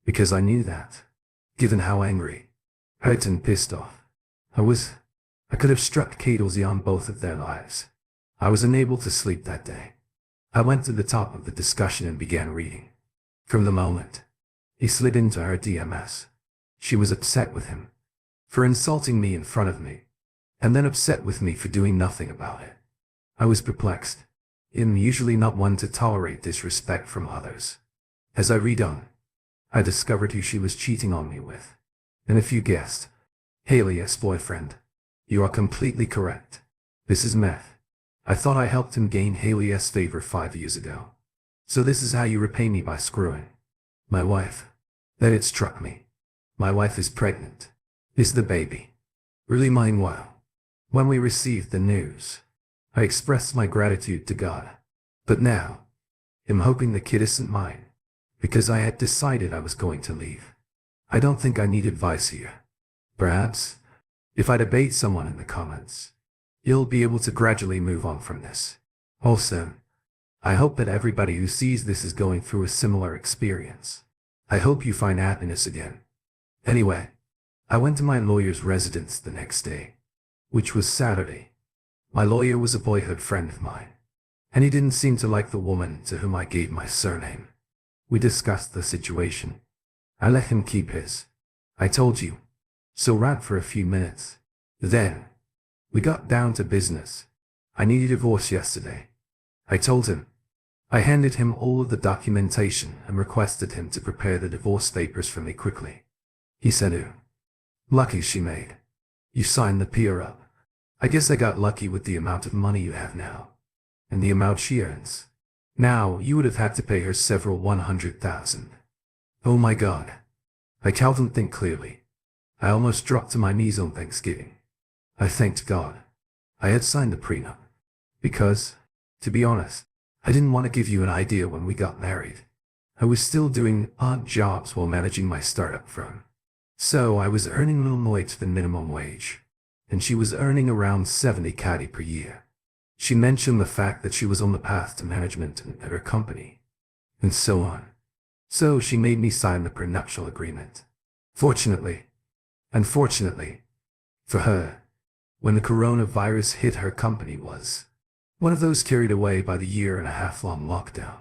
because I knew that, given how angry, hurt and pissed off I could have struck Kadelsy on both of their lives. I was unable to sleep that day. I went to the top of the discussion and began reading. From the moment he slid into her DMs, she was upset with him for insulting me in front of me, and then upset with me for doing nothing about it. I was perplexed. I'm usually not one to tolerate disrespect from others. As I read on, I discovered who she was cheating on me with. And if you guessed, Haley's ex-boyfriend, you are completely correct. This is meth. I thought I helped him gain Haley's favor 5 years ago. So this is how you repay me, by screwing my wife. Then it struck me. My wife is pregnant. Is the baby really mine? Well, when we received the news, I expressed my gratitude to God. But now, I'm hoping the kid isn't mine, because I had decided I was going to leave. I don't think I need advice here. Perhaps, if I debate someone in the comments, you'll be able to gradually move on from this. Also, I hope that everybody who sees this is going through a similar experience. I hope you find happiness again. Anyway, I went to my lawyer's residence the next day, which was Saturday. My lawyer was a boyhood friend of mine, and he didn't seem to like the woman to whom I gave my surname. We discussed the situation. I let him keep his. I told you. So ran for a few minutes. Then, we got down to business. I needed a divorce yesterday. I told him. I handed him all of the documentation and requested him to prepare the divorce papers for me quickly. He said, "Oh, lucky she made. You signed the PR up. I guess I got lucky with the amount of money you have now, and the amount she earns. Now, you would have had to pay her several 100,000. Oh my God. I couldn't think clearly. I almost dropped to my knees on Thanksgiving. I thanked God I had signed the prenup, because, to be honest, I didn't want to give you an idea when we got married. I was still doing odd jobs while managing my startup firm. So I was earning little more than minimum wage, and she was earning around 70 KD per year. She mentioned the fact that she was on the path to management at her company, and so on. So she made me sign the prenuptial agreement. Fortunately, unfortunately, for her, when the coronavirus hit, her company was one of those carried away by the 1.5-year-long lockdown.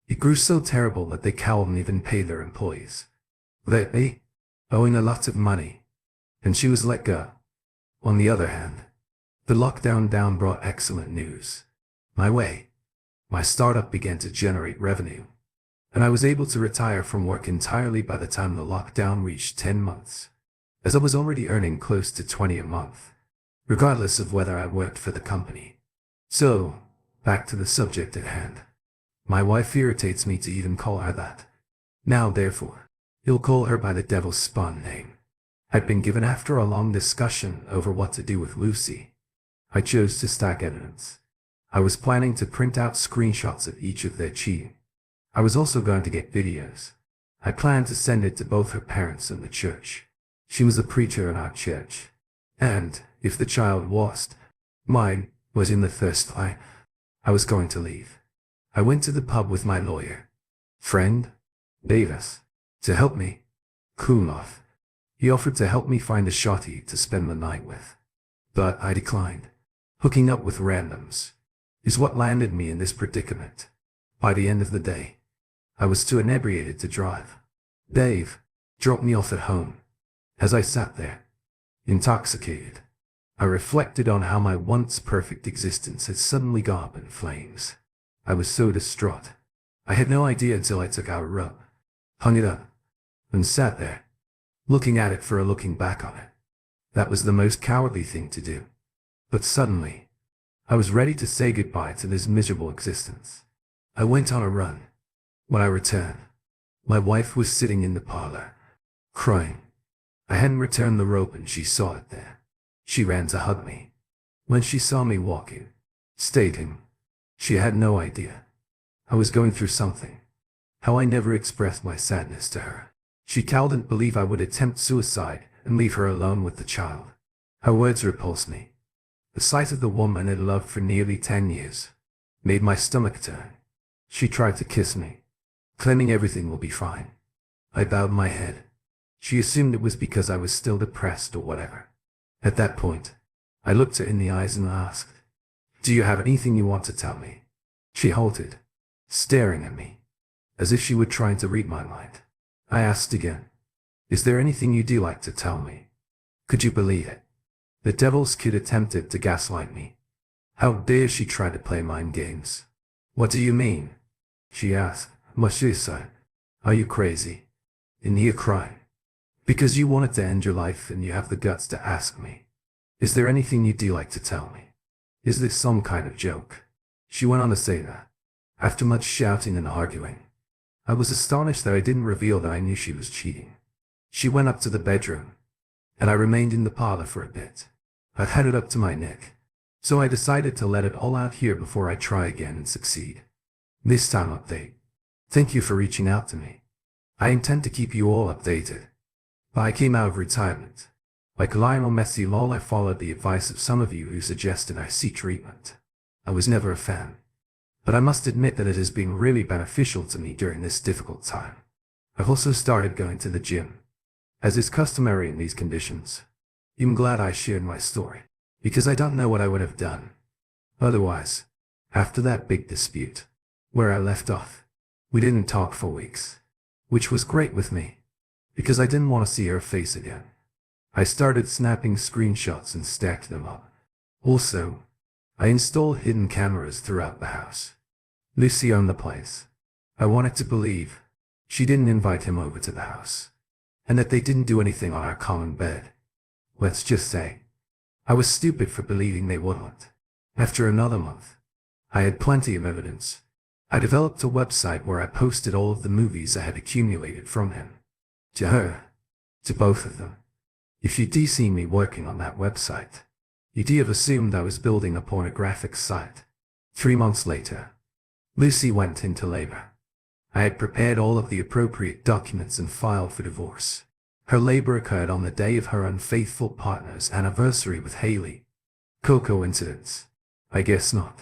It grew so terrible that they couldn't even pay their employees. They owing a lot of money, and she was let go. On the other hand, the lockdown down brought excellent news my way. My startup began to generate revenue, and I was able to retire from work entirely by the time the lockdown reached 10 months, as I was already earning close to 20 a month, regardless of whether I worked for the company. So, back to the subject at hand. My wife irritates me to even call her that. Now therefore, you'll call her by the devil's spawn name I'd been given after a long discussion over what to do with Lucy. I chose to stack evidence. I was planning to print out screenshots of each of their cheating. I was also going to get videos. I planned to send it to both her parents and the church. She was a preacher in our church. And, if the child mine was in the first line, I was going to leave. I went to the pub with my lawyer friend, Davis, to help me cool off. He offered to help me find a shorty to spend the night with, but I declined. Hooking up with randoms is what landed me in this predicament. By the end of the day, I was too inebriated to drive. Dave dropped me off at home. As I sat there, intoxicated, I reflected on how my once perfect existence had suddenly gone up in flames. I was so distraught. I had no idea until I took our rub, hung it up, and sat there, looking at it for a looking back on it. That was the most cowardly thing to do. But suddenly, I was ready to say goodbye to this miserable existence. I went on a run. When I returned, my wife was sitting in the parlor, crying. I hadn't returned the rope and she saw it there. She ran to hug me. When she saw me walking, stating she had no idea I was going through something, how I never expressed my sadness to her. She couldn't believe I would attempt suicide and leave her alone with the child. Her words repulsed me. The sight of the woman I'd loved for nearly 10 years made my stomach turn. She tried to kiss me, claiming everything will be fine. I bowed my head. She assumed it was because I was still depressed or whatever. At that point, I looked her in the eyes and asked, "Do you have anything you want to tell me?" She halted, staring at me, as if she were trying to read my mind. I asked again, "Is there anything you'd like to tell me?" Could you believe it? The devil's kid attempted to gaslight me. How dare she try to play mind games? "What do you mean?" she asked. "Mashisa, are you crazy?" In here crying. "Because you wanted to end your life and you have the guts to ask me. Is there anything you'd like to tell me? Is this some kind of joke?" She went on to say that, after much shouting and arguing. I was astonished that I didn't reveal that I knew she was cheating. She went up to the bedroom, and I remained in the parlor for a bit. I'd had it up to my neck, so I decided to let it all out here before I try again and succeed. This time update. Thank you for reaching out to me. I intend to keep you all updated. But I came out of retirement. Like Lionel Messi lol, I followed the advice of some of you who suggested I seek treatment. I was never a fan, but I must admit that it has been really beneficial to me during this difficult time. I've also started going to the gym, as is customary in these conditions. I'm glad I shared my story, because I don't know what I would have done otherwise. After that big dispute, where I left off, we didn't talk for weeks, which was great with me, because I didn't want to see her face again. I started snapping screenshots and stacked them up. Also, I installed hidden cameras throughout the house. Lucy owned the place. I wanted to believe she didn't invite him over to the house, and that they didn't do anything on our common bed. Let's just say, I was stupid for believing they wouldn't. After another month, I had plenty of evidence. I developed a website where I posted all of the movies I had accumulated from him. To her, to both of them. If you'd seen me working on that website, you'd have assumed I was building a pornographic site. 3 months later, Lucy went into labor. I had prepared all of the appropriate documents and filed for divorce. Her labor occurred on the day of her unfaithful partner's anniversary with Haley. Coincidence? I guess not.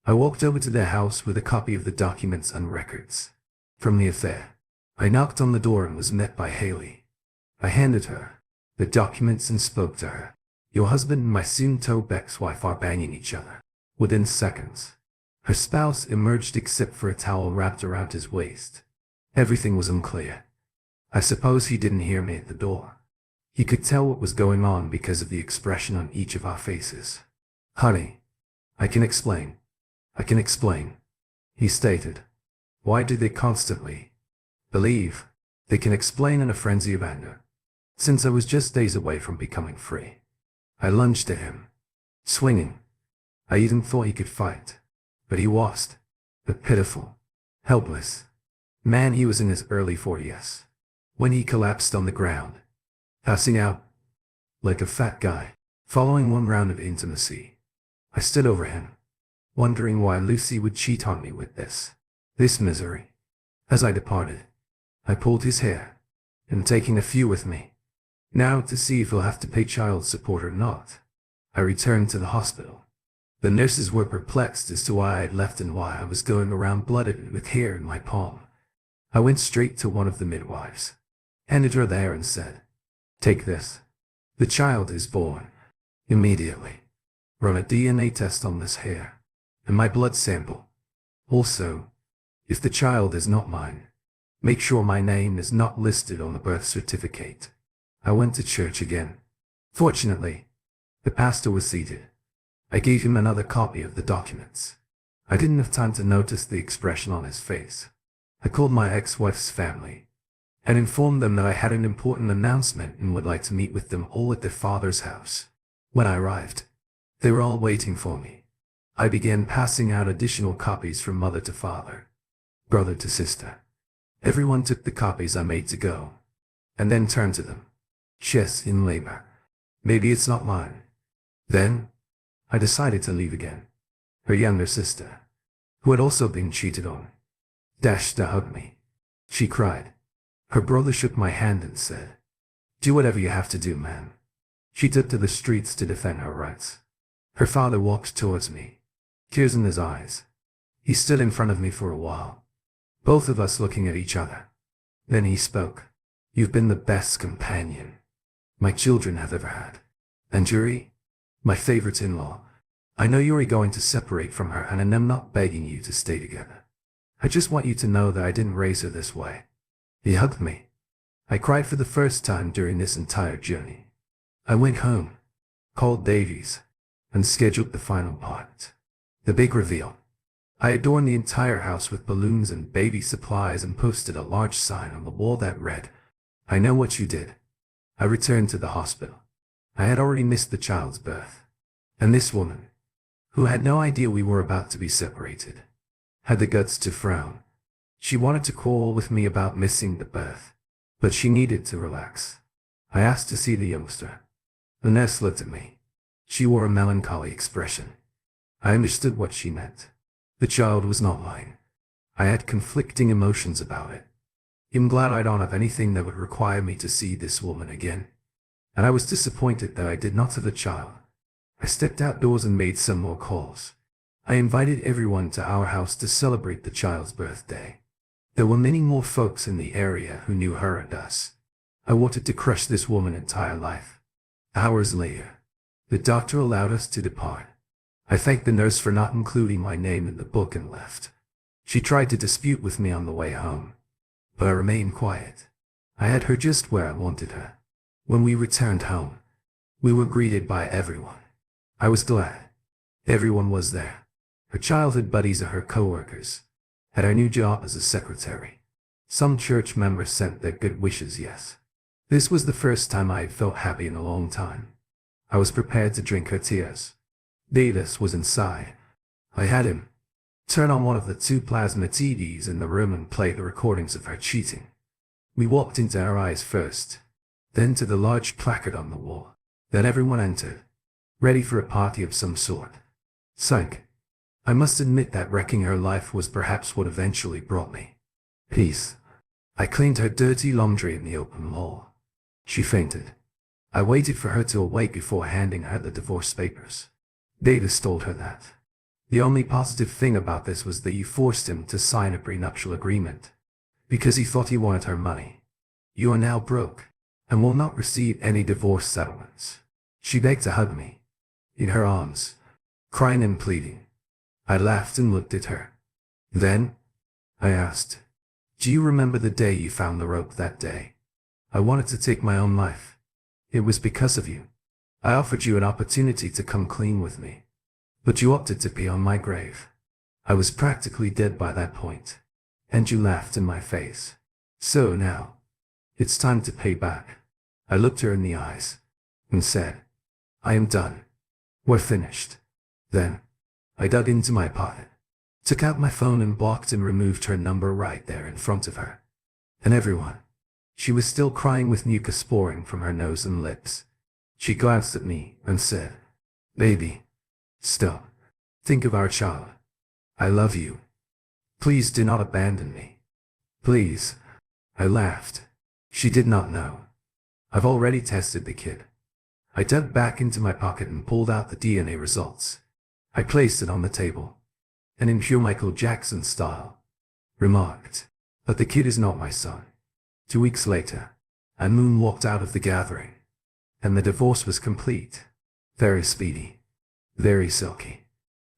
I walked over to their house with a copy of the documents and records from the affair. I knocked on the door and was met by Haley. I handed her the documents and spoke to her. Your husband and my soon-to-be ex-wife are banging each other. Within seconds, her spouse emerged except for a towel wrapped around his waist. Everything was unclear. I suppose he didn't hear me at the door. He could tell what was going on because of the expression on each of our faces. Honey, I can explain. I can explain, he stated. Why do they constantly believe they can explain in a frenzy of anger? Since I was just days away from becoming free, I lunged at him, swinging. I even thought he could fight, but he wasn't. A pitiful, helpless man. He was in his early 40s when he collapsed on the ground, passing out like a fat guy. Following one round of intimacy, I stood over him, wondering why Lucy would cheat on me with this misery. As I departed, I pulled his hair, and taking a few with me, now to see if he'll have to pay child support or not, I returned to the hospital. The nurses were perplexed as to why I had left and why I was going around blooded with hair in my palm. I went straight to one of the midwives, handed her there and said, "Take this. The child is born. Immediately. Run a DNA test on this hair, and my blood sample. Also, if the child is not mine, make sure my name is not listed on the birth certificate." I went to church again. Fortunately, the pastor was seated. I gave him another copy of the documents. I didn't have time to notice the expression on his face. I called my ex-wife's family and informed them that I had an important announcement and would like to meet with them all at their father's house. When I arrived, they were all waiting for me. I began passing out additional copies from mother to father, brother to sister. Everyone took the copies I made to go, and then turned to them. She's in labor. Maybe it's not mine. Then, I decided to leave again. Her younger sister, who had also been cheated on, dashed to hug me. She cried. Her brother shook my hand and said, "Do whatever you have to do, man." She took to the streets to defend her rights. Her father walked towards me, tears in his eyes. He stood in front of me for a while, both of us looking at each other. Then he spoke. "You've been the best companion my children have ever had. And Yuri, my favorite in-law, I know you're going to separate from her, and I'm not begging you to stay together. I just want you to know that I didn't raise her this way." He hugged me. I cried for the first time during this entire journey. I went home, called Davies, and scheduled the final part. The big reveal. I adorned the entire house with balloons and baby supplies and posted a large sign on the wall that read, "I know what you did." I returned to the hospital. I had already missed the child's birth. And this woman, who had no idea we were about to be separated, had the guts to frown. She wanted to quarrel with me about missing the birth, but she needed to relax. I asked to see the youngster. The nurse looked at me. She wore a melancholy expression. I understood what she meant. The child was not mine. I had conflicting emotions about it. I'm glad I don't have anything that would require me to see this woman again. And I was disappointed that I did not have the child. I stepped outdoors and made some more calls. I invited everyone to our house to celebrate the child's birthday. There were many more folks in the area who knew her and us. I wanted to crush this woman's entire life. Hours later, the doctor allowed us to depart. I thanked the nurse for not including my name in the book and left. She tried to dispute with me on the way home, but I remained quiet. I had her just where I wanted her. When we returned home, we were greeted by everyone. I was glad. Everyone was there. Her childhood buddies and her co-workers. Had her new job as a secretary. Some church members sent their good wishes, yes. This was the first time I had felt happy in a long time. I was prepared to drink her tears. Davis was inside. I had him turn on one of the 2 plasma TVs in the room and play the recordings of her cheating. We walked into her eyes first, then to the large placard on the wall. Then everyone entered, ready for a party of some sort. Psych. I must admit that wrecking her life was perhaps what eventually brought me Peace. I cleaned her dirty laundry in the open hall. She fainted. I waited for her to awake before handing her the divorce papers. Davis told her that. The only positive thing about this was that you forced him to sign a prenuptial agreement. Because he thought he wanted her money. You are now broke, and will not receive any divorce settlements. She begged to hug me. In her arms. Crying and pleading. I laughed and looked at her. Then, I asked, do you remember the day you found the rope that day? I wanted to take my own life. It was because of you. I offered you an opportunity to come clean with me. But you opted to pee on my grave. I was practically dead by that point. And you laughed in my face. So now, it's time to pay back. I looked her in the eyes and said, I am done. We're finished. Then, I dug into my pocket, took out my phone and blocked and removed her number right there in front of her. And everyone. She was still crying with mucus pouring from her nose and lips. She glanced at me and said, Baby, stop. Think of our child. I love you. Please do not abandon me. Please. I laughed. She did not know. I've already tested the kid. I dug back into my pocket and pulled out the DNA results. I placed it on the table. And in pure Michael Jackson style, remarked, but the kid is not my son. 2 weeks later, a moon walked out of the gathering. And the divorce was complete. Very speedy. Very silky.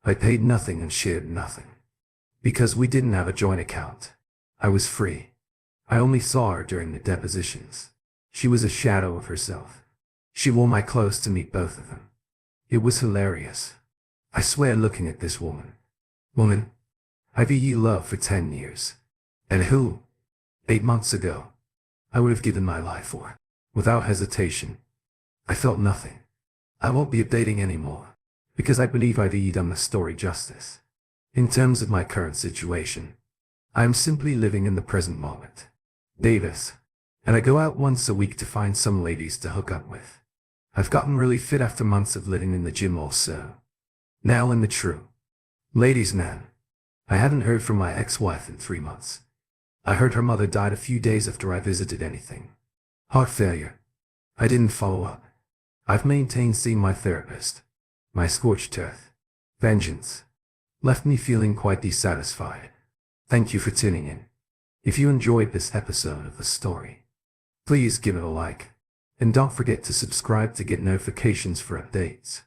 I paid nothing and shared nothing. Because we didn't have a joint account. I was free. I only saw her during the depositions. She was a shadow of herself. She wore my clothes to meet both of them. It was hilarious. I swear looking at this woman. Woman, I've you love for 10 years. And who? 8 months ago. I would have given my life for. Without hesitation. I felt nothing. I won't be updating anymore. Because I believe I've done the story justice. In terms of my current situation, I am simply living in the present moment. Davis. And I go out once a week to find some ladies to hook up with. I've gotten really fit after months of living in the gym also. Now in the true ladies man. I hadn't heard from my ex-wife in 3 months. I heard her mother died a few days after I visited anything. Heart failure. I didn't follow up. I've maintained seeing my therapist. My scorched earth. Vengeance. Left me feeling quite dissatisfied. Thank you for tuning in. If you enjoyed this episode of the story, please give it a like. And don't forget to subscribe to get notifications for updates.